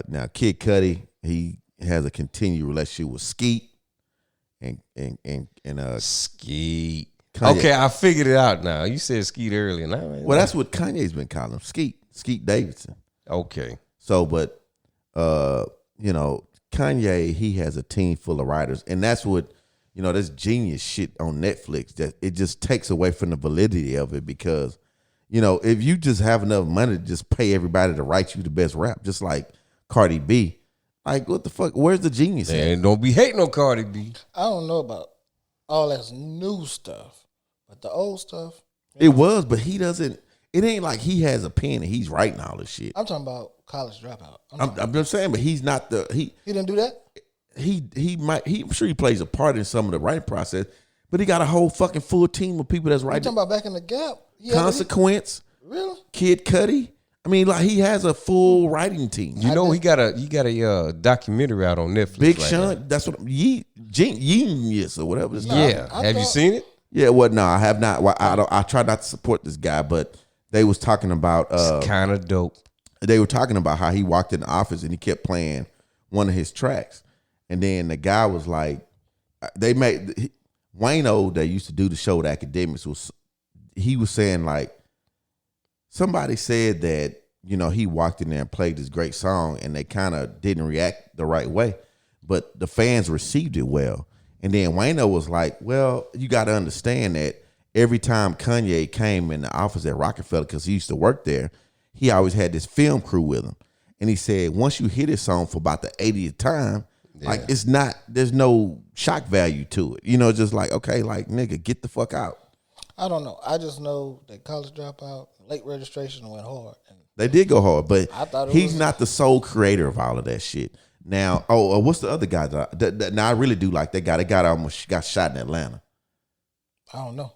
Now Kid Cudi, he has a continued relationship with Skeet and Skeet. Kanye. Okay, I figured it out now. You said Skeet earlier. Now, Well, that's what Kanye's been calling him, Skeet Davidson. okay. So, but you know, Kanye, he has a team full of writers, and that's what, you know, this genius shit on Netflix, that it just takes away from the validity of it, because, you know, if you just have enough money to just pay everybody to write you the best rap, just like Cardi B, like what the fuck? Where's the genius at? And don't be hating on Cardi B. I don't know about all that new stuff, but the old stuff. It was, but he doesn't. It ain't like he has a pen and he's writing all this shit. I'm talking about College Dropout. I'm just saying, but he's not the He didn't do that. I'm sure he plays a part in some of the writing process, but he got a whole fucking full team of people that's You writing. talking about back in the Gap? Consequence, Really? Kid Cudi. I mean, like he has a full writing team. You know, he got a documentary out on Netflix. Big right Sean, that's what Genius or whatever. It's now. called. Yeah. I Have you thought- seen it? Yeah. Well, no, I have not. Well, I try not to support this guy, but they was talking about. It's kind of dope. They were talking about how he walked in the office and he kept playing one of his tracks, and then the guy was like, Wayno, that used to do the show with Academics, was saying like, somebody said that, you know, he walked in there and played this great song and they kind of didn't react the right way, but the fans received it well. And then Wayno was like, well, you got to understand that every time Kanye came in the office at Rockefeller, because he used to work there, he always had this film crew with him. And he said, once you hear this song for about the 80th time, like there's no shock value to it. You know, just like, okay, like, nigga, get the fuck out. I don't know. I just know that College Dropout, late registration went hard. And They did go hard, but I thought it he's was- not the sole creator of all of that shit. Now, what's the other guy? Now, I really do like that guy. That guy almost got shot in Atlanta. I don't know.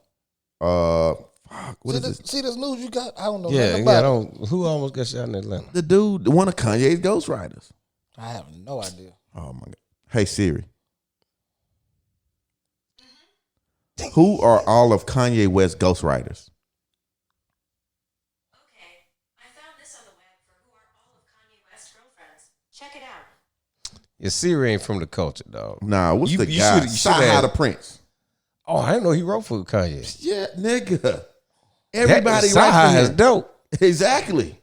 Fuck, what is this? See this news you got? I don't know. Yeah, nothing yeah. about it. Who almost got shot in Atlanta? The dude, one of Kanye's ghostwriters. I have no idea. Oh my god! Hey Siri, who are all of Kanye West's ghostwriters? Okay, I found this on the web for who are all of Kanye West's girlfriends. Check it out. Your Siri ain't from the culture, dog. Nah, what's You- the you guy? shoulda- you shoulda Sci-Hi had- the Prince. Oh, I didn't know he wrote for Kanye. Yeah, nigga. Everybody That writes Sci-Hi for is him. dope. Exactly.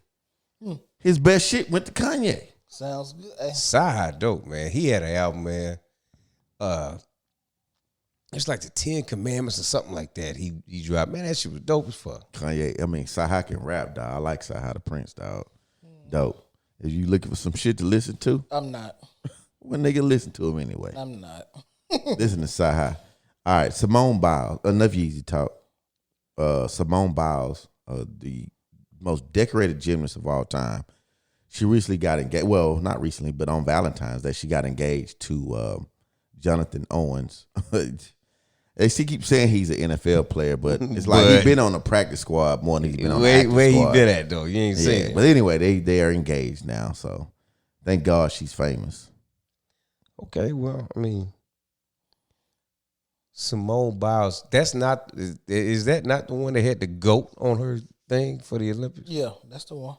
His best shit went to Kanye. Sounds good. Hey, Sci-Hi dope, man. He had an album, man. It's like the 10 Commandments or something like that. He dropped. Man, that shit was dope as fuck. Kanye, I mean, Sci-Hi can rap, dog. I like Sci-Hi the Prince, dog. Dope. If you looking for some shit to listen to, I'm not. well, nigga, listen to him anyway. I'm not. Listen to Sci-Hi. All right, Simone Biles. Enough Yeezy talk. Simone Biles, the most decorated gymnast of all time. She recently got engaged. Well, not recently, but on Valentine's Day, she got engaged to Jonathan Owens. She keeps saying he's an NFL player, but it's like he's been on the practice squad more than he's been on the active Where he squad. been at, though? You ain't Yeah, saying. but anyway, they are engaged now, so thank God she's famous. Okay, well, I mean, Simone Biles, that's not, is that not the one that had the GOAT on her thing for the Olympics? Yeah, that's the one.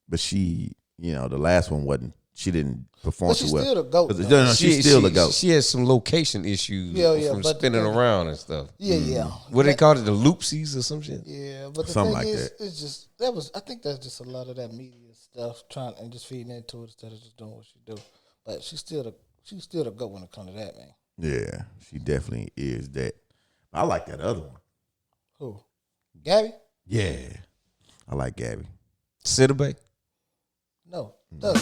But she, you know, the last one wasn't. She didn't perform But she's too well. still the GOAT, No, though. no, she's still the GOAT. She has some location issues Yeah, from but- spinning around and stuff. Yeah. What they call it, the loopsies or some shit? Yeah, but the Something thing like is, that. it's just I think that's just a lot of that media stuff trying and just feeding into it instead of just doing what she do. But she's still the GOAT when it comes to that, man. Yeah, she definitely is that. I like that other one. Who? Gabby? Yeah, I like Gabby. Sitter Bay? No. But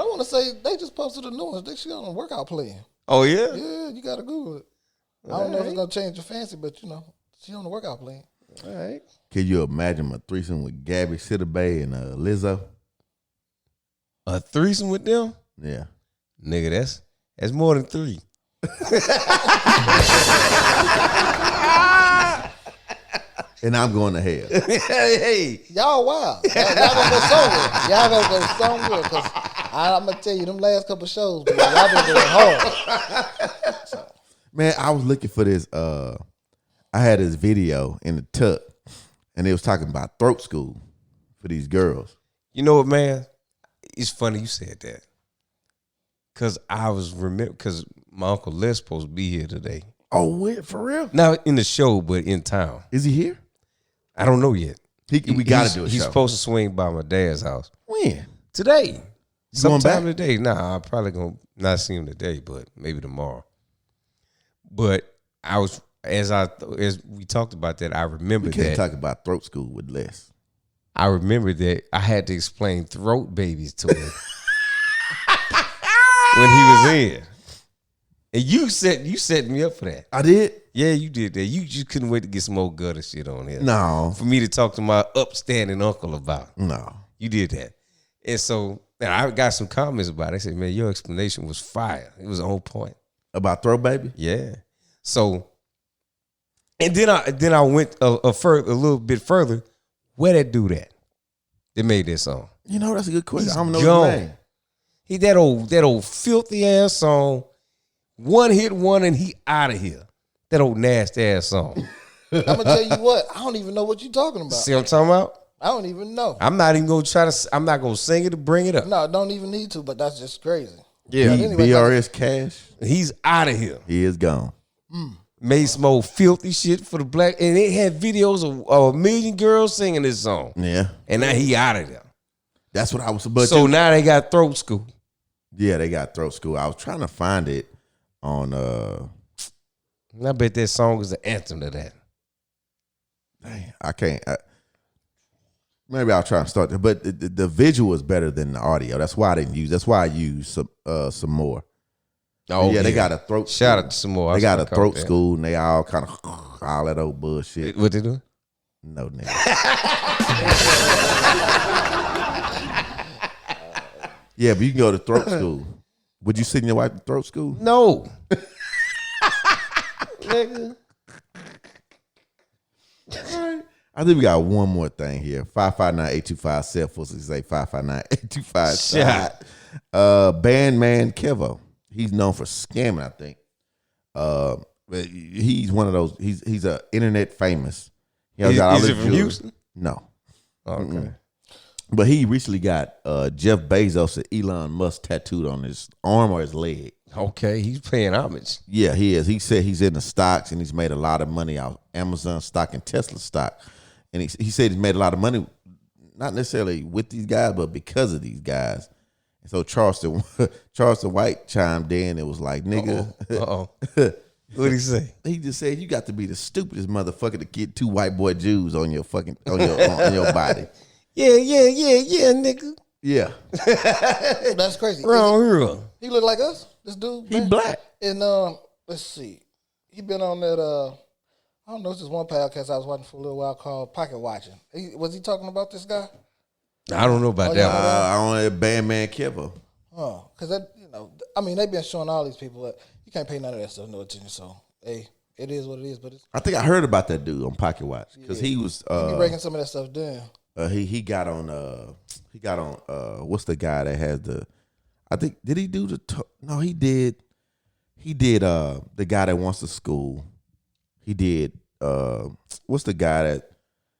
I want to say they just posted a new one. She on a workout plan. Oh, yeah? Yeah, you gotta Google it. I don't know if it's gonna change your fancy, but you know, she on the workout plan. All right. Can you imagine a threesome with Gabby Sitterbay and Lizzo? A threesome with them? Yeah. Nigga, that's more than 3. And I'm going to hell. Hey. Y'all wild. Y'all gonna go somewhere. Y'all gonna go somewhere because I'm gonna tell you them last couple shows, boy, y'all been going hard. Man, I was looking for this. I had this video in the tuck, and they was talking about throat school for these girls. You know what, man? It's funny you said that. Cause I was cause my Uncle Les supposed to be here today. Oh, wait, for real? Not in the show, but in town. Is he here? I don't know yet. We got to do a He's show. supposed to swing by my dad's house. When? Today. You going Sometime back? today. Nah, I'm probably gonna not see him today, but maybe tomorrow. But I was as we talked about that, I remember We can't that talk about throat school with Les. I remember that I had to explain throat babies to him when he was in. And you set me up for that. I did? Yeah, you did that. You just couldn't wait to get some old gutter shit on here. No. For me to talk to my upstanding uncle about. No. You did that. And so and I got some comments about it. They said, man, your explanation was fire. It was on point. About throat baby? Yeah. So, and then I went a little bit further. Where that dude at? They made that song. You know, that's a good question. He's I don't know gone. his name. He that old filthy ass song, one hit one and he out of here. That old nasty ass song. I'm gonna tell you what. I don't even know what you're talking about. See what I'm talking about? I don't even know. I'm not even gonna I'm not gonna sing it to bring it up. No, I don't even need to. But that's just crazy. Yeah. But anyway, BRS Cash. He's out of here. He is gone. Made some old filthy shit for the black, and they had videos of a million girls singing this song. Yeah. And now he out of there. That's what I was about So now they got throat school. Yeah, they got throat school. I was trying to find it on And I bet that song is the anthem to that. dang, I can't. Maybe I'll try and start there. But the visual is better than the audio. That's why I didn't use. That's why I used some more. Oh yeah, they got a throat. Shout school. out to some more. They got a throat school, and they all kind of all that old bullshit. What they doing? No nigga. Yeah, but you can go to throat school. Would you send your wife to throat school? No. Nigga. I think we got one more thing here. 559-825 746 559-825 shot. Bandman Kevo. He's known for scamming, I think. But he's one of those. He's a internet famous. Is it from Houston? No. Okay. But he recently got Jeff Bezos and Elon Musk tattooed on his arm or his leg. Okay, he's paying homage. Yeah, he is. He said he's in the stocks and he's made a lot of money out Amazon stock and Tesla stock. And he said he's made a lot of money, not necessarily with these guys, but because of these guys. And so Charleston White chimed in. It was like, nigga. Uh-oh. What'd he say? He just said, you got to be the stupidest motherfucker to get two white boy Jews on your fucking on your body. Yeah, nigga. Yeah. That's crazy. Wrong here. He look like us. This dude. He man? black. And let's see. He been on that. I don't know. It's just one podcast I was watching for a little while called Pocket Watching. Was he talking about this guy? I don't know about Oh, that yeah. one. I only Bandman Kevo. Oh, because that I mean they've been showing all these people that you can't pay none of that stuff no attention. So hey, it is what it is. But it's I think I heard about that dude on Pocket Watch because he was he be breaking some of that stuff down. he got on what's the guy that has the I think did he do no he did the guy that wants to school. He did what's the guy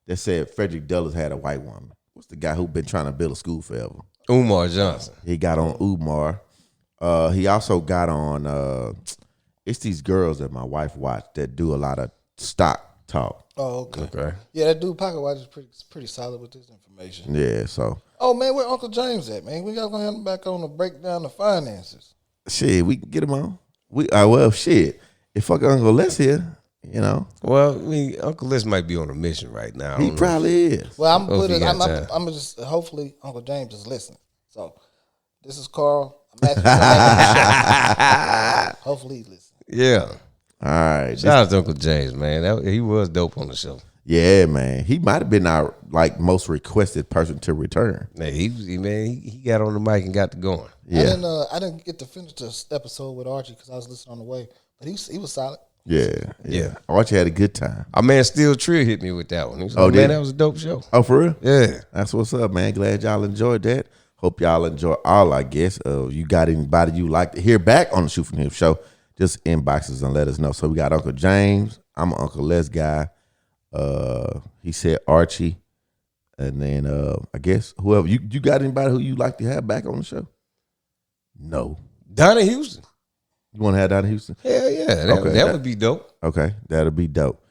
that said Frederick Douglass had a white woman? What's the guy who been trying to build a school forever? Umar Johnson. He got on Umar. He also got on it's these girls that my wife watched that do a lot of stock talk. Oh, okay. Okay. Yeah, that dude Pocket Watch is pretty solid with this information. Yeah, so Oh man, where Uncle James at, man? We got to have him back on to break down the finances. shit, we can get him on. Well, shit. If fuck Uncle Les here, you know, Well, I mean, Uncle Les might be on a mission right now. I he don't know. probably is. Well, I'm Hope he got time. I'm just hopefully Uncle James is listening. So this is Carl. I'm asking hopefully he's listening. Yeah. All right. Shout out to Uncle James, man. He was dope on the show. Yeah, man. He might have been our most requested person to return. Man, he got on the mic and got to going. Yeah. I didn't get to finish this episode with Archie because I was listening on the way, but he was solid. Yeah. Archie had a good time. Our man Steel Trill hit me with that one. He was Oh, like, did man, he? that was a dope show. Oh, for real? Yeah. That's what's up, man. Glad y'all enjoyed that. Hope y'all enjoy all our guests. You got anybody you like to hear back on the Shoot From Hip show, just inbox us and let us know. So we got Uncle James. I'm an Uncle Les guy. He said Archie. And then I guess whoever you got anybody who you like to have back on the show? No. Donna Houston. You want to have Donna Houston? Hell yeah. That would be dope. Okay, that'll be dope.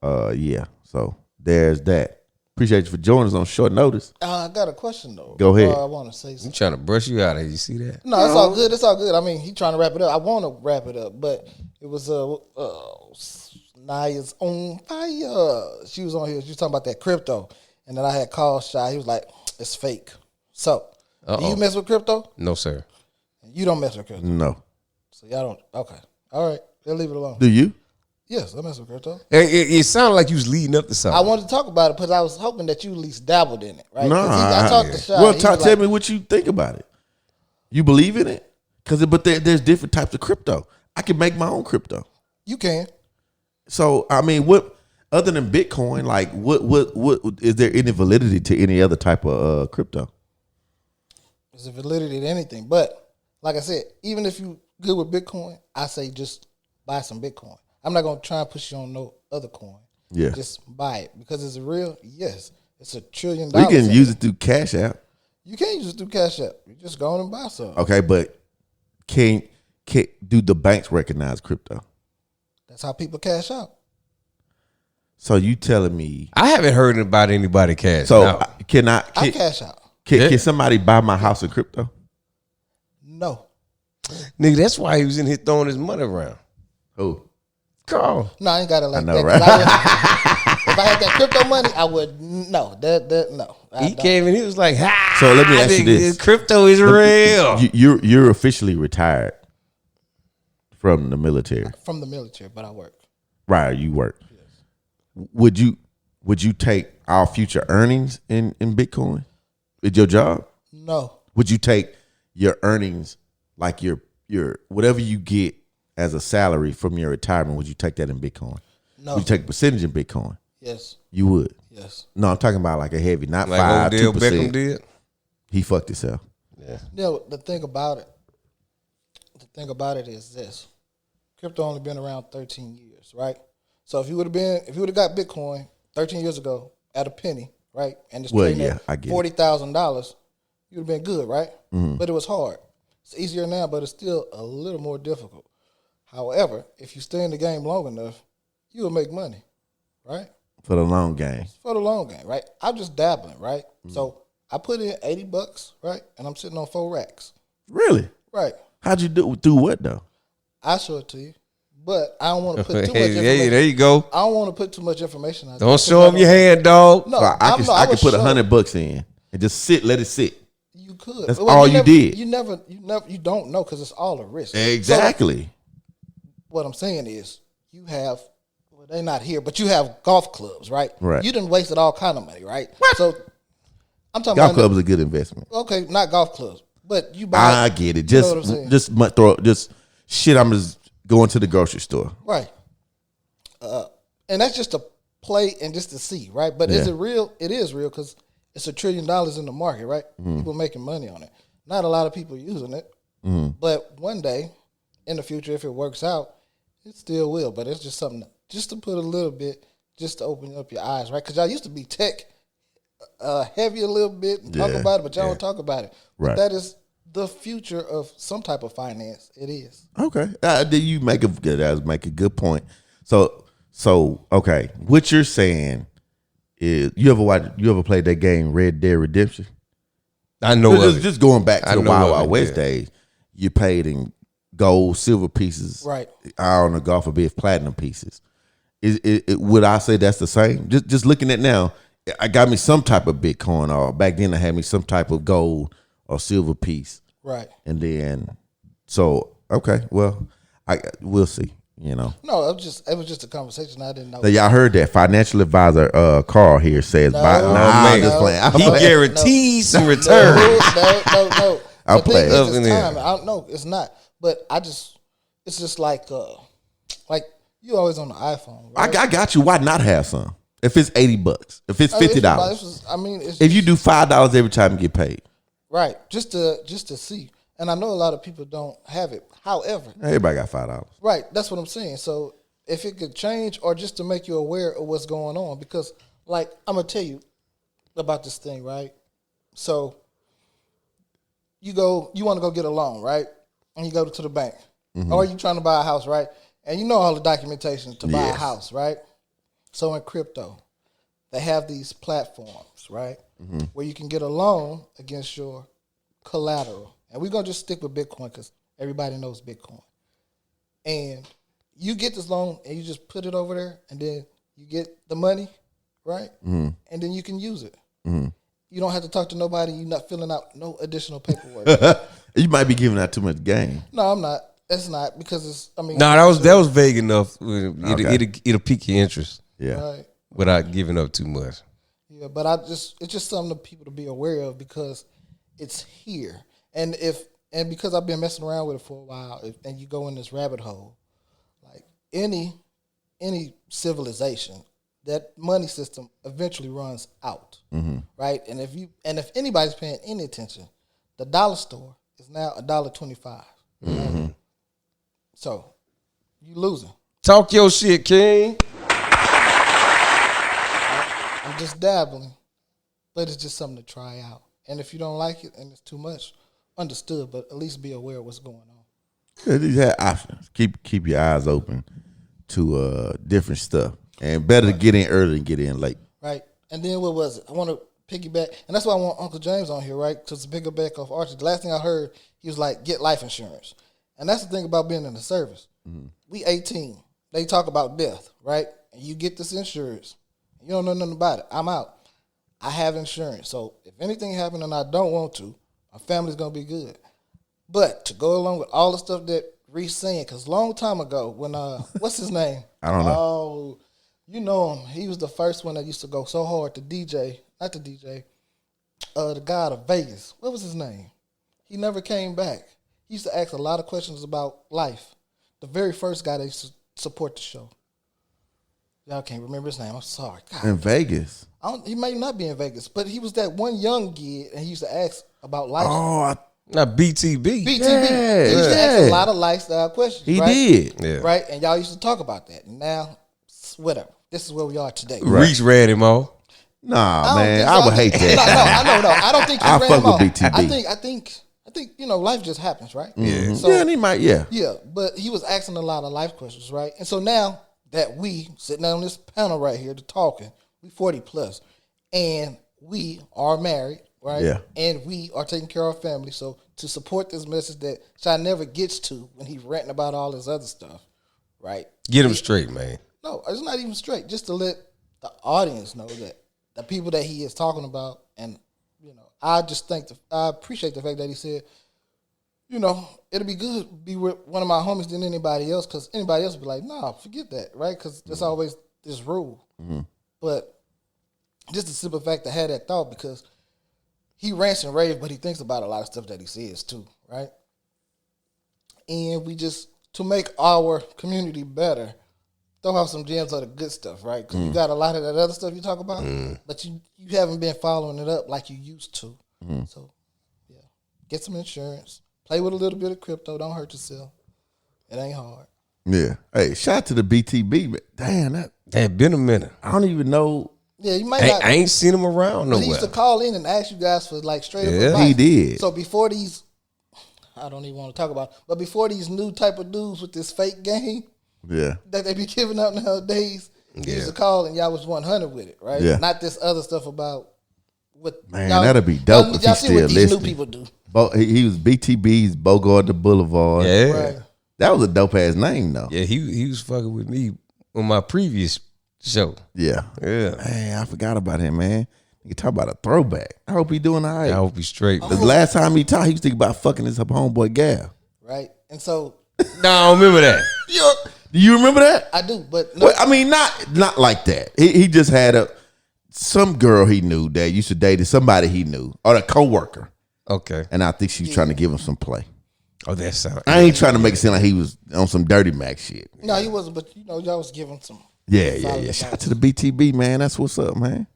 Yeah. So there's that. Appreciate you for joining us on short notice. I got a question though. Go ahead. I want to say I'm something. trying to brush you out of here. You see that? No, it's all good. It's all good. I mean, he trying to wrap it up. I want to wrap it up, but it was Naya's on fire. She was on here. She was talking about that crypto, and then I had called Shy. He was like, "It's fake." So, do you mess with crypto? No, sir. You don't mess with crypto. No. So y'all don't. Okay. All right. They'll leave it alone. Do you? Yes, I mess with crypto. It sounded like you was leading up to something. I wanted to talk about it because I was hoping that you at least dabbled in it, right? No. 'Cause I talked to Shy. Well, He was tell like, me what you think about it. You believe in it? But there's different types of crypto. I can make my own crypto. You can. So I mean, what other than Bitcoin? Like, what is there any validity to any other type of crypto? There's a validity to anything, but like I said, even if you good with Bitcoin, I say just buy some Bitcoin. I'm not gonna try and push you on no other coin. Yeah. Just buy it because it's real. Yes, it's $1 trillion. You can use it through Cash App. You can't use it through Cash App. You just go on and buy some. Okay, but can do the banks recognize crypto? That's how people cash out. So you telling me? I haven't heard about anybody cash. So out. I cash out. Can somebody buy my house in crypto? No. Nigga, that's why he was in here throwing his money around. Who? Carl. No, I ain't got it like I know, that. 'Cause right? If I had that crypto money, I would no. No. He came and he was like, "Ha!" So let me ask you this: crypto is real. You're officially retired from the military, from the military, but I work. right? You work. Yes. Would you take our future earnings in Bitcoin? Is your job? No. Would you take your earnings, like your whatever you get as a salary from your retirement? Would you take that in Bitcoin? No. Would you take a percentage in Bitcoin? Yes. You would. Yes. No, I'm talking about like a heavy, not Like 5, Odell 2%. Beckham did. He fucked himself. Yeah. You know, the thing about it is this: crypto only been around 13 years, right? So if you would have got Bitcoin 13 years ago at a penny, right, and it's trading at $40,000, you'd have been good, right? Mm-hmm. But it was hard. It's easier now, but it's still a little more difficult. However, if you stay in the game long enough, you will make money, right? For the long game. For the long game, right? I'm just dabbling, right? Mm-hmm. So I put in $80, right, and I'm sitting on 4 racks. Really? Right. How'd you do what though? I'll show it to you, but I don't want to put too much information. There you go. I don't want to put too much information out. Don't show them your hand, dog. No, so I can put show. $100 in and just let it sit. You could. That's all you did. You don't know because it's all a risk. Exactly. So, what I'm saying is, you have. Well, they're not here, but you have golf clubs, right? Right. You didn't wasted all kind of money, right? What? So I'm talking golf about clubs is a good investment. Okay, not golf clubs, but you buy. I get it. Just shit. I'm just going to the grocery store. Right. And that's just to play and just to see, right? But is it real? It is real because it's $1 trillion in the market, right? Mm-hmm. People making money on it. Not a lot of people using it, but one day in the future, if it works out, it still will. But it's just something just to put a little bit, just to open up your eyes, right? Because y'all used to be tech heavy a little bit and talk about it, but y'all don't talk about it. But right. that is the future of some type of finance. It is. Okay. You make a good point. So okay, what you're saying is you ever played that game Red Dead Redemption? I know just going back to the Wild Wild West yeah. days, you paid in gold, silver pieces, right? Iron or God forbid, platinum pieces. Would I say that's the same? Just looking at now, I got me some type of Bitcoin, or back then I had me some type of gold or silver piece, right? And then okay, well, we'll see. You know, no, it was just a conversation. I didn't know. So y'all heard that financial advisor Carl here says, just playing. He guarantees some return. No. I'll play. It's time. I don't know. It's not. But it's just like you always on the iPhone. Right? I got you. Why not have some? If it's $80, if it's $50, if you do $5 every time you get paid, right? Just to see. And I know a lot of people don't have it. However, Everybody got $5. right, that's what I'm saying. So if it could change or just to make you aware of what's going on, because like I'm gonna tell you about this thing, right? So you want to go get a loan, right? And you go to the bank. Or you trying to buy a house, right? And you know all the documentation to buy a house, right? So in crypto, they have these platforms, right? Where you can get a loan against your collateral. And we're going to just stick with Bitcoin because everybody knows Bitcoin. And you get this loan and you just put it over there and then you get the money, right? And then you can use it. You don't have to talk to nobody. You're not filling out no additional paperwork. You might be giving out too much game. No, I'm not. That's not because it's, I mean. No, that was vague enough. It'll pique your interest Yeah. Right. without giving up too much. Yeah, but it's just something for people to be aware of because it's here. And because I've been messing around with it for a while, and you go in this rabbit hole, like any civilization, that money system eventually runs out, right? And if anybody's paying any attention, the dollar store is now $1.25. So you losing. Talk your shit, King. I'm just dabbling, but it's just something to try out. And if you don't like it and it's too much, understood, but at least be aware of what's going on. Yeah, these have options. Keep your eyes open to different stuff. And better to get in early than get in late. Right. And then what was it? I want to piggyback, and that's why I want Uncle James on here, right? Because to piggyback off Archie, the last thing I heard, he was like, get life insurance. And that's the thing about being in the service. We 18. They talk about death, right? And you get this insurance. You don't know nothing about it. I'm out. I have insurance. So if anything happened and I don't want to, my family's going to be good. But to go along with all the stuff that Reese saying, because long time ago when, what's his name? I don't know. Oh, you know him. He was the first one that used to go so hard to DJ, not the DJ, the guy out of Vegas. What was his name? He never came back. He used to ask a lot of questions about life. The very first guy that used to support the show. Y'all can't remember his name. I'm sorry. God. In Vegas. He may not be in Vegas, but he was that one young kid, and he used to ask about life. Oh, Not BTB. BTB. Yeah, He used to ask yeah. a lot of lifestyle questions. he right? did. Yeah. Right? And y'all used to talk about that. And now, whatever. This is where we are today. Reach read him all. Nah, don't man, think I so. would hate that. No. I don't think he I ran fuck him with off. BTB. I think life just happens, right? Yeah. So, Yeah, and he might, yeah. yeah, but he was asking a lot of life questions, right? And so now that we sitting on this panel right here to talking, we 40 plus, and we are married, right? Yeah. And we are taking care of our family. So to support this message that Shy never gets to when he's ranting about all this other stuff, right? Get him straight, man. No, it's not even straight. Just to let the audience know that the people that he is talking about, and I appreciate the fact that he said, it'll be good to be with one of my homies than anybody else, because anybody else would be like, nah, forget that, right? Because there's always this rule. But just the simple fact to have that thought, because he rants and raves, but he thinks about a lot of stuff that he says too, right? And we just, to make our community better, throw out some gems of the good stuff, right? Because you got a lot of that other stuff you talk about, but you haven't been following it up like you used to. So, yeah, get some insurance. Play with a little bit of crypto. Don't hurt yourself. It ain't hard. Yeah. Hey, shout out to the BTB. Man. Damn, that Had been a minute. I don't even know. Yeah, you might not. I ain't seen him around But he used to nowhere. call in and ask you guys for like straight up Yeah. advice. He did. So before these, I don't even want to talk about it, but before these new type of dudes with this fake game Yeah. that they be giving out nowadays, he used to call and y'all was 100 with it, right? Yeah. Not this other stuff about what. Man, that'd be dope if y'all he's see still what these listening. new people do. He was BTB's Bogart the Boulevard. Yeah. Right. That was a dope ass name though. Yeah, he was fucking with me on my previous show. Yeah. Yeah. Man, I forgot about him, man. You talk about a throwback. I hope he doing all right. I hope he's straight. The last time he talked, he was thinking about fucking his homeboy gal. Right. And so No, I don't remember that. Do you remember that? I do, but no, Well, I mean, not like that. He just had some girl he knew that used to date somebody he knew or a coworker, Okay. and I think she was trying to give him some play. Oh, that sound. I ain't trying to make it seem like he was on some dirty Mac shit. no, he wasn't. But y'all was giving some. Yeah. Solid Shout out advice. to the BTB, man. That's what's up, man.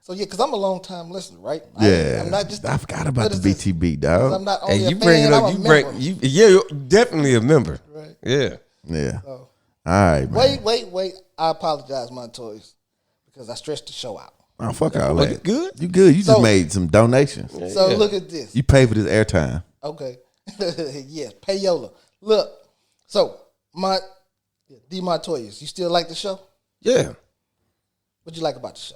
So yeah, because I'm a long time listener, right? Yeah, I'm not just. I forgot about what the is this? BTB, 'Cause dog. I'm not Hey, only you a bring fan, it up. I'm a You member. bring you. Yeah, you're definitely a member. Right. Yeah. Yeah. So, All right, man. wait. I apologize, Montoys, because I stretched the show out. Oh, fuck all Oh, that. you good? You good? You So- just made some donations. So look at this. You pay for this airtime. Okay. Yes, payola. Look. So D Montoyas, you still like the show? Yeah. What you like about the show?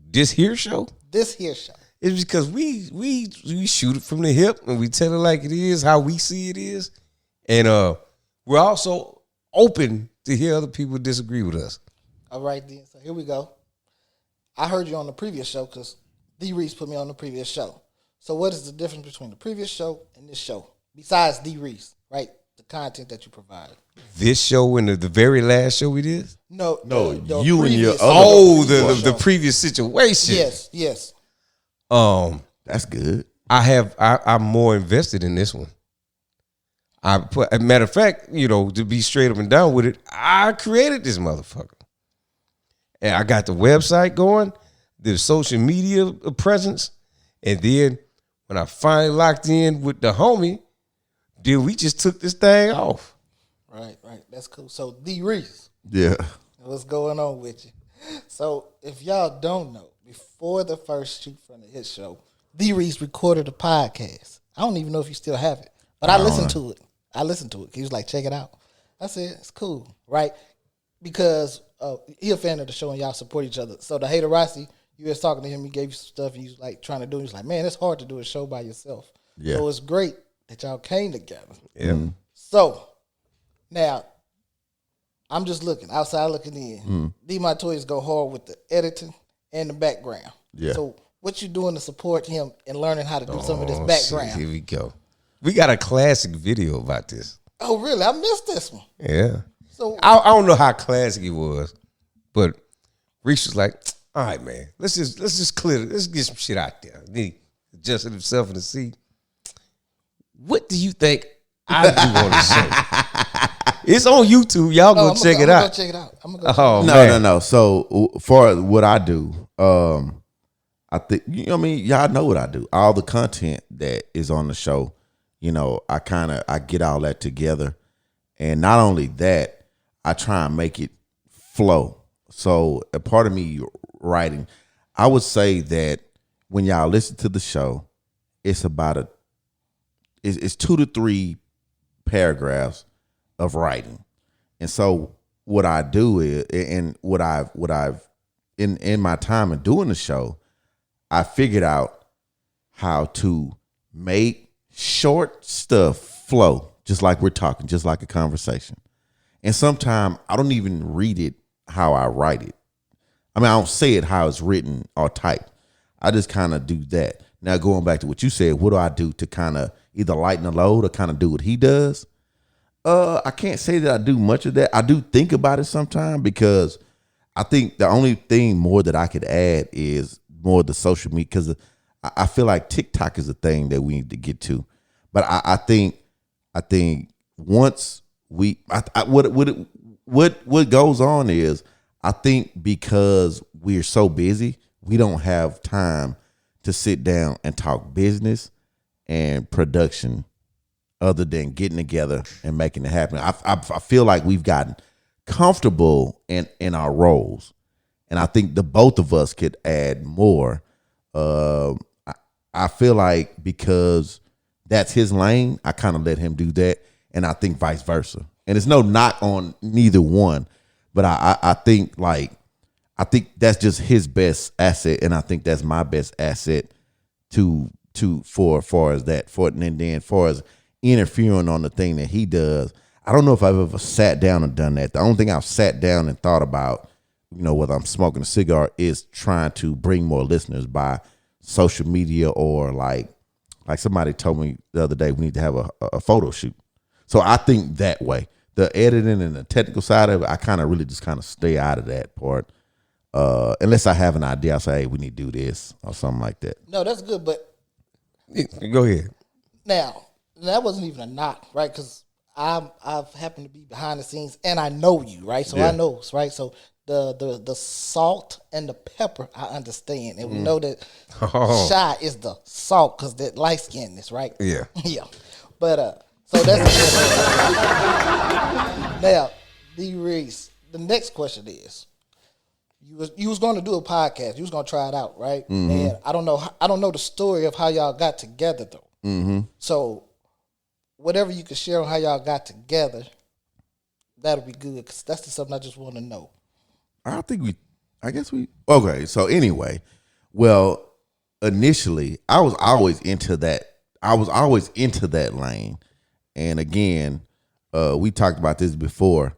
This here show This here show. is because we shoot it from the hip and we tell it like it is, how we see it is, and we're also open to hear other people disagree with us. All right, then. So here we go. I heard you on the previous show because D Reese put me on the previous show. So what is the difference between the previous show and this show? Besides D Reese, right? The content that you provide. This show and the very last show we did. No, the you and your previous- other- Oh, previous the show. previous situation. Yes. That's good. I'm more invested in this one. As a matter of fact, to be straight up and down with it, I created this motherfucker. And I got the website going, the social media presence, and then when I finally locked in with the homie, then we just took this thing off. Right. That's cool. So D Reese, Yeah. what's going on with you? So if y'all don't know, before the first shoot from the hit show, D Reese recorded a podcast. I don't even know if you still have it, but I listened to it. He was like, check it out. I said, it's cool, right? Because he a fan of the show and y'all support each other. So the Hater Rossi, you was talking to him, he gave you some stuff and he was like trying to do it. He was like, man, it's hard to do a show by yourself. Yeah. So it's great that y'all came together. Yeah. So now I'm just looking outside looking in. D Montoyas go hard with the editing and the background. Yeah. So what you doing to support him in learning how to do some of this Oh, background? shit, here we go. We got a classic video about this. Oh really? I missed this one. Yeah. So I don't know how classic it was, but Reese was like, all right, man, let's just clear it. Let's get some shit out there. Then he adjusted himself in the seat. What do you think I do on the show? It's on YouTube. Y'all go check it out. Go check it out. I'm gonna go. Oh, No, no. So for what I do, I think y'all know what I do. All the content that is on the show, I get all that together, and not only that, I try and make it flow. So a part of me writing, I would say that when y'all listen to the show, it's about it's 2 to 3 paragraphs of writing. And so what I do is, and what I've in my time of doing the show, I figured out how to make short stuff flow, just like we're talking, just like a conversation. And sometimes I don't even read it how I write it. I mean, I don't say it how it's written or typed. I just kind of do that. Now, going back to what you said, what do I do to kind of either lighten the load or kind of do what he does? I can't say that I do much of that. I do think about it sometimes, because I think the only thing more that I could add is more the social media, because I feel like TikTok is a thing that we need to get to. But I think once what goes on is, I think because we're so busy, we don't have time to sit down and talk business and production other than getting together and making it happen. I feel like we've gotten comfortable in our roles, and I think the both of us could add more. I feel like because that's his lane, I kind of let him do that, and I think vice versa. And it's no knock on neither one, but I think that's just his best asset, and I think that's my best asset for far as interfering on the thing that he does. I don't know if I've ever sat down and done that. The only thing I've sat down and thought about, whether I'm smoking a cigar, is trying to bring more listeners by social media, or like somebody told me the other day, we need to have a photo shoot. So I think that way. The editing and the technical side of it, I kind of really just kind of stay out of that part. Unless I have an idea, I'll say, hey, we need to do this or something like that. No, that's good. But Go ahead. now, that wasn't even a knock, right? Because I've happened to be behind the scenes and I know you, right? So Yeah. I know, right? So the salt and the pepper, I understand, and we know that Shy is the salt because that light skinness, right? Yeah. Yeah, but so that's now, D. Reese. The next question is, you was going to do a podcast. You was going to try it out, right? And I don't know the story of how y'all got together though. So whatever you could share on how y'all got together, that'll be good because that's the something I just want to know. Okay, so anyway, well, initially I was always into that lane. And again, we talked about this before.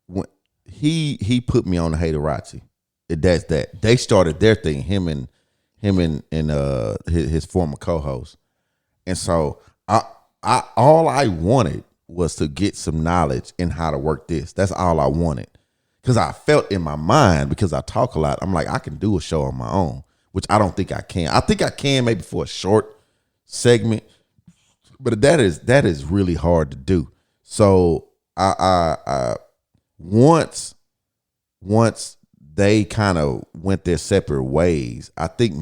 When he put me on the Haterati. That's that. They started their thing, him and his former co-host. And so I all I wanted was to get some knowledge in how to work this. That's all I wanted. Because I felt in my mind, because I talk a lot, I'm like, I can do a show on my own, which I don't think I can. I think I can maybe for a short segment, but that is really hard to do. So I once they kind of went their separate ways, I think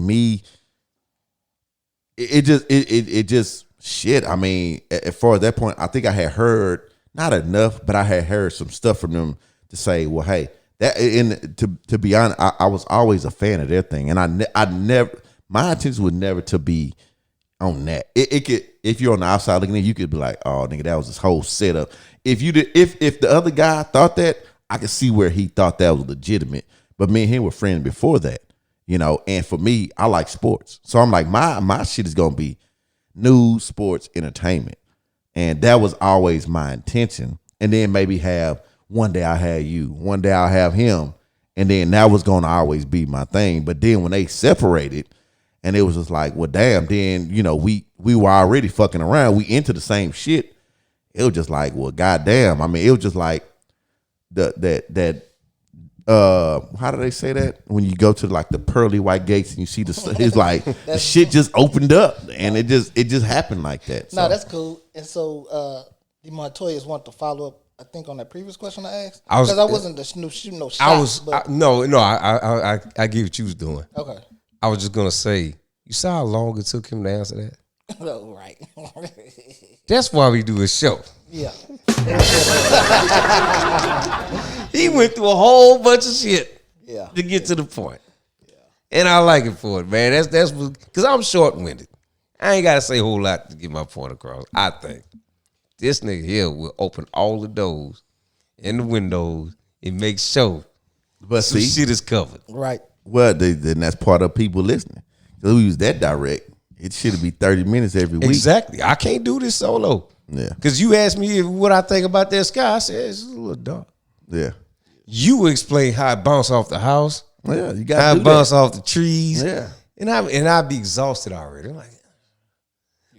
it just shit. I mean, as far as that point, I think I had heard not enough, but I had heard some stuff from them to say, well, hey, that to be honest, I was always a fan of their thing, and I never, my intention was never to be on that. It could, if you're on the outside looking in, you could be like, oh nigga, that was this whole setup. If the other guy thought that, I could see where he thought that was legitimate. But me and him were friends before that, you know. And for me, I like sports, so I'm like, my shit is gonna be news, sports, entertainment, and that was always my intention. And then maybe have one day I have you, one day I'll have him, and then that was gonna always be my thing. But then when they separated, and it was just like, well, damn. Then you know we were already fucking around. We into the same shit. It was just like, well, goddamn. I mean, it was just like how do they say that when you go to like the pearly white gates and you see it's like the shit just opened up and it just happened like that. No, that's cool. And so the Montoyas want to follow up, I think, on that previous question I asked, because I wasn't shooting no shots. I get what you was doing. Okay. I was just gonna say, you saw how long it took him to answer that. Oh, right. That's why we do a show. Yeah. He went through a whole bunch of shit to get to the point. Yeah. And I like it for it, man. That's because I'm short-winded. I ain't got to say a whole lot to get my point across. I think this nigga here will open all the doors and the windows and make sure some shit is covered. Right. Well, then that's part of people listening. So we was that direct. It should be 30 minutes every week. Exactly. I can't do this solo. Yeah. Because you asked me what I think about that sky. I said, it's a little dark. Yeah. You explain how it bounced off the house. Yeah, you got how it bounced off the trees. Yeah. And I'd be exhausted already. I'm like,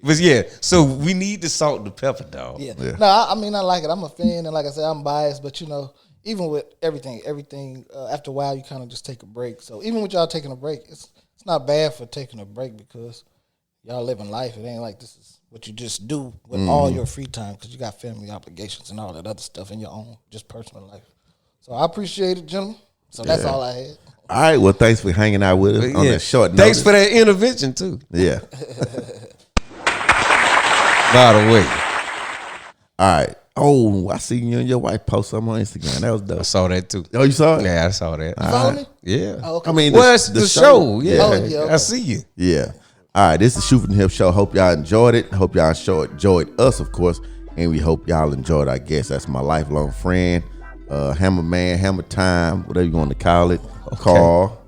but yeah, so we need the salt and the pepper, dog. Yeah. No, I mean, I like it. I'm a fan, and like I said, I'm biased, but you know, even with everything, after a while, you kind of just take a break. So even with y'all taking a break, it's not bad for taking a break because y'all living life. It ain't like this is what you just do with all your free time because you got family obligations and all that other stuff in your own just personal life. So I appreciate it, gentlemen. So that's all I had. All right. Well, thanks for hanging out with us on that short notice. Thanks for that intervention too. Yeah. By the way. All right. Oh, I see you and your wife post something on Instagram. That was dope. I saw that too. Oh, you saw it? Yeah, I saw that. You follow me? Yeah. Oh, okay. I mean, well, it's the show. Yeah. Oh, yeah, okay. I see you. Yeah. All right. This is the Shoot from the Hip Show. Hope y'all enjoyed it. Hope y'all enjoyed us, of course. And we hope y'all enjoyed our guest. That's my lifelong friend, Hammer Man, Hammer Time, whatever you want to call it. Okay. Carl.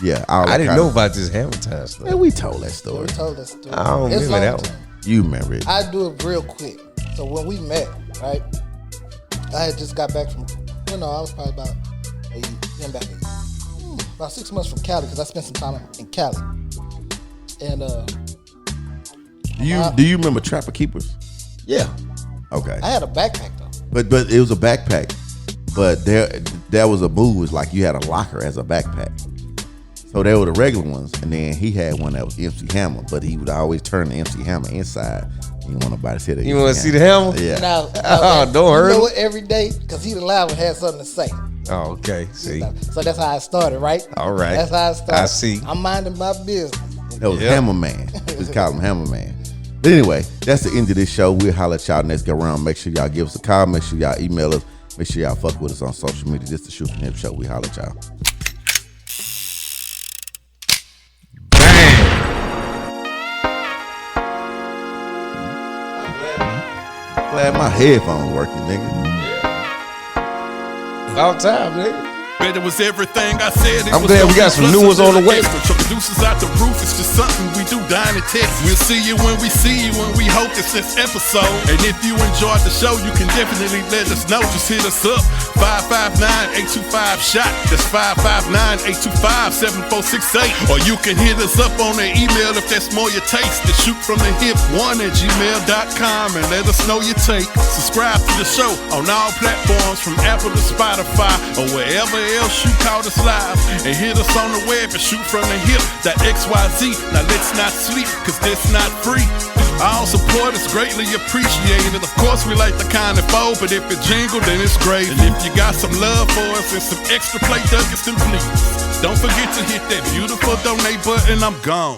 Yeah. I didn't know about this Hammer Time stuff. Man, we told that story. We told that story. I don't remember that one. You remember it. I do it real quick. So when we met, right, I had just got back from, I was probably about 6 months from Cali because I spent some time in Cali. And do you remember Trapper Keepers? Yeah. Okay. I had a backpack though. But it was a backpack. But there was a move, was like you had a locker as a backpack. So there were the regular ones, and then he had one that was MC Hammer, but he would always turn the MC Hammer inside. You want nobody to see that. You want to see the hammer? Yeah. Now, don't hurt you know him. what? Every day, because he the loud one had something to say. Oh, okay. See. So that's how I started, right? All right. That's how I started. I see. I'm minding my business. That was Hammerman. Just call him Hammerman. But anyway, that's the end of this show. We'll holler at y'all next go round. Make sure y'all give us a call. Make sure y'all email us. Make sure y'all fuck with us on social media. This is the Shoot from the Hip Show. We holler at y'all. Glad my headphones working, nigga. About time, nigga. Bet it was everything I said. I'm glad we got some new ones on the way. So producers out the roof, it's just something we do down in Texas. We'll see you when we see you, when we hope it's this episode. And if you enjoyed the show, you can definitely let us know. Just hit us up, 559-825-SHOT. That's 559-825-7468. Or you can hit us up on the email if that's more your taste. To shootfromthehip1@gmail.com and let us know your take. Subscribe to the show on all platforms from Apple to Spotify or wherever else you caught us live, and hit us on the web at shootfromthehip.xyz. Now let's not sleep, cause that's not free. All support is greatly appreciated. Of course we like the kind of foe, but if it jingle, then it's great. And if you got some love for us and some extra play nuggets, then please don't forget to hit that beautiful donate button. I'm gone.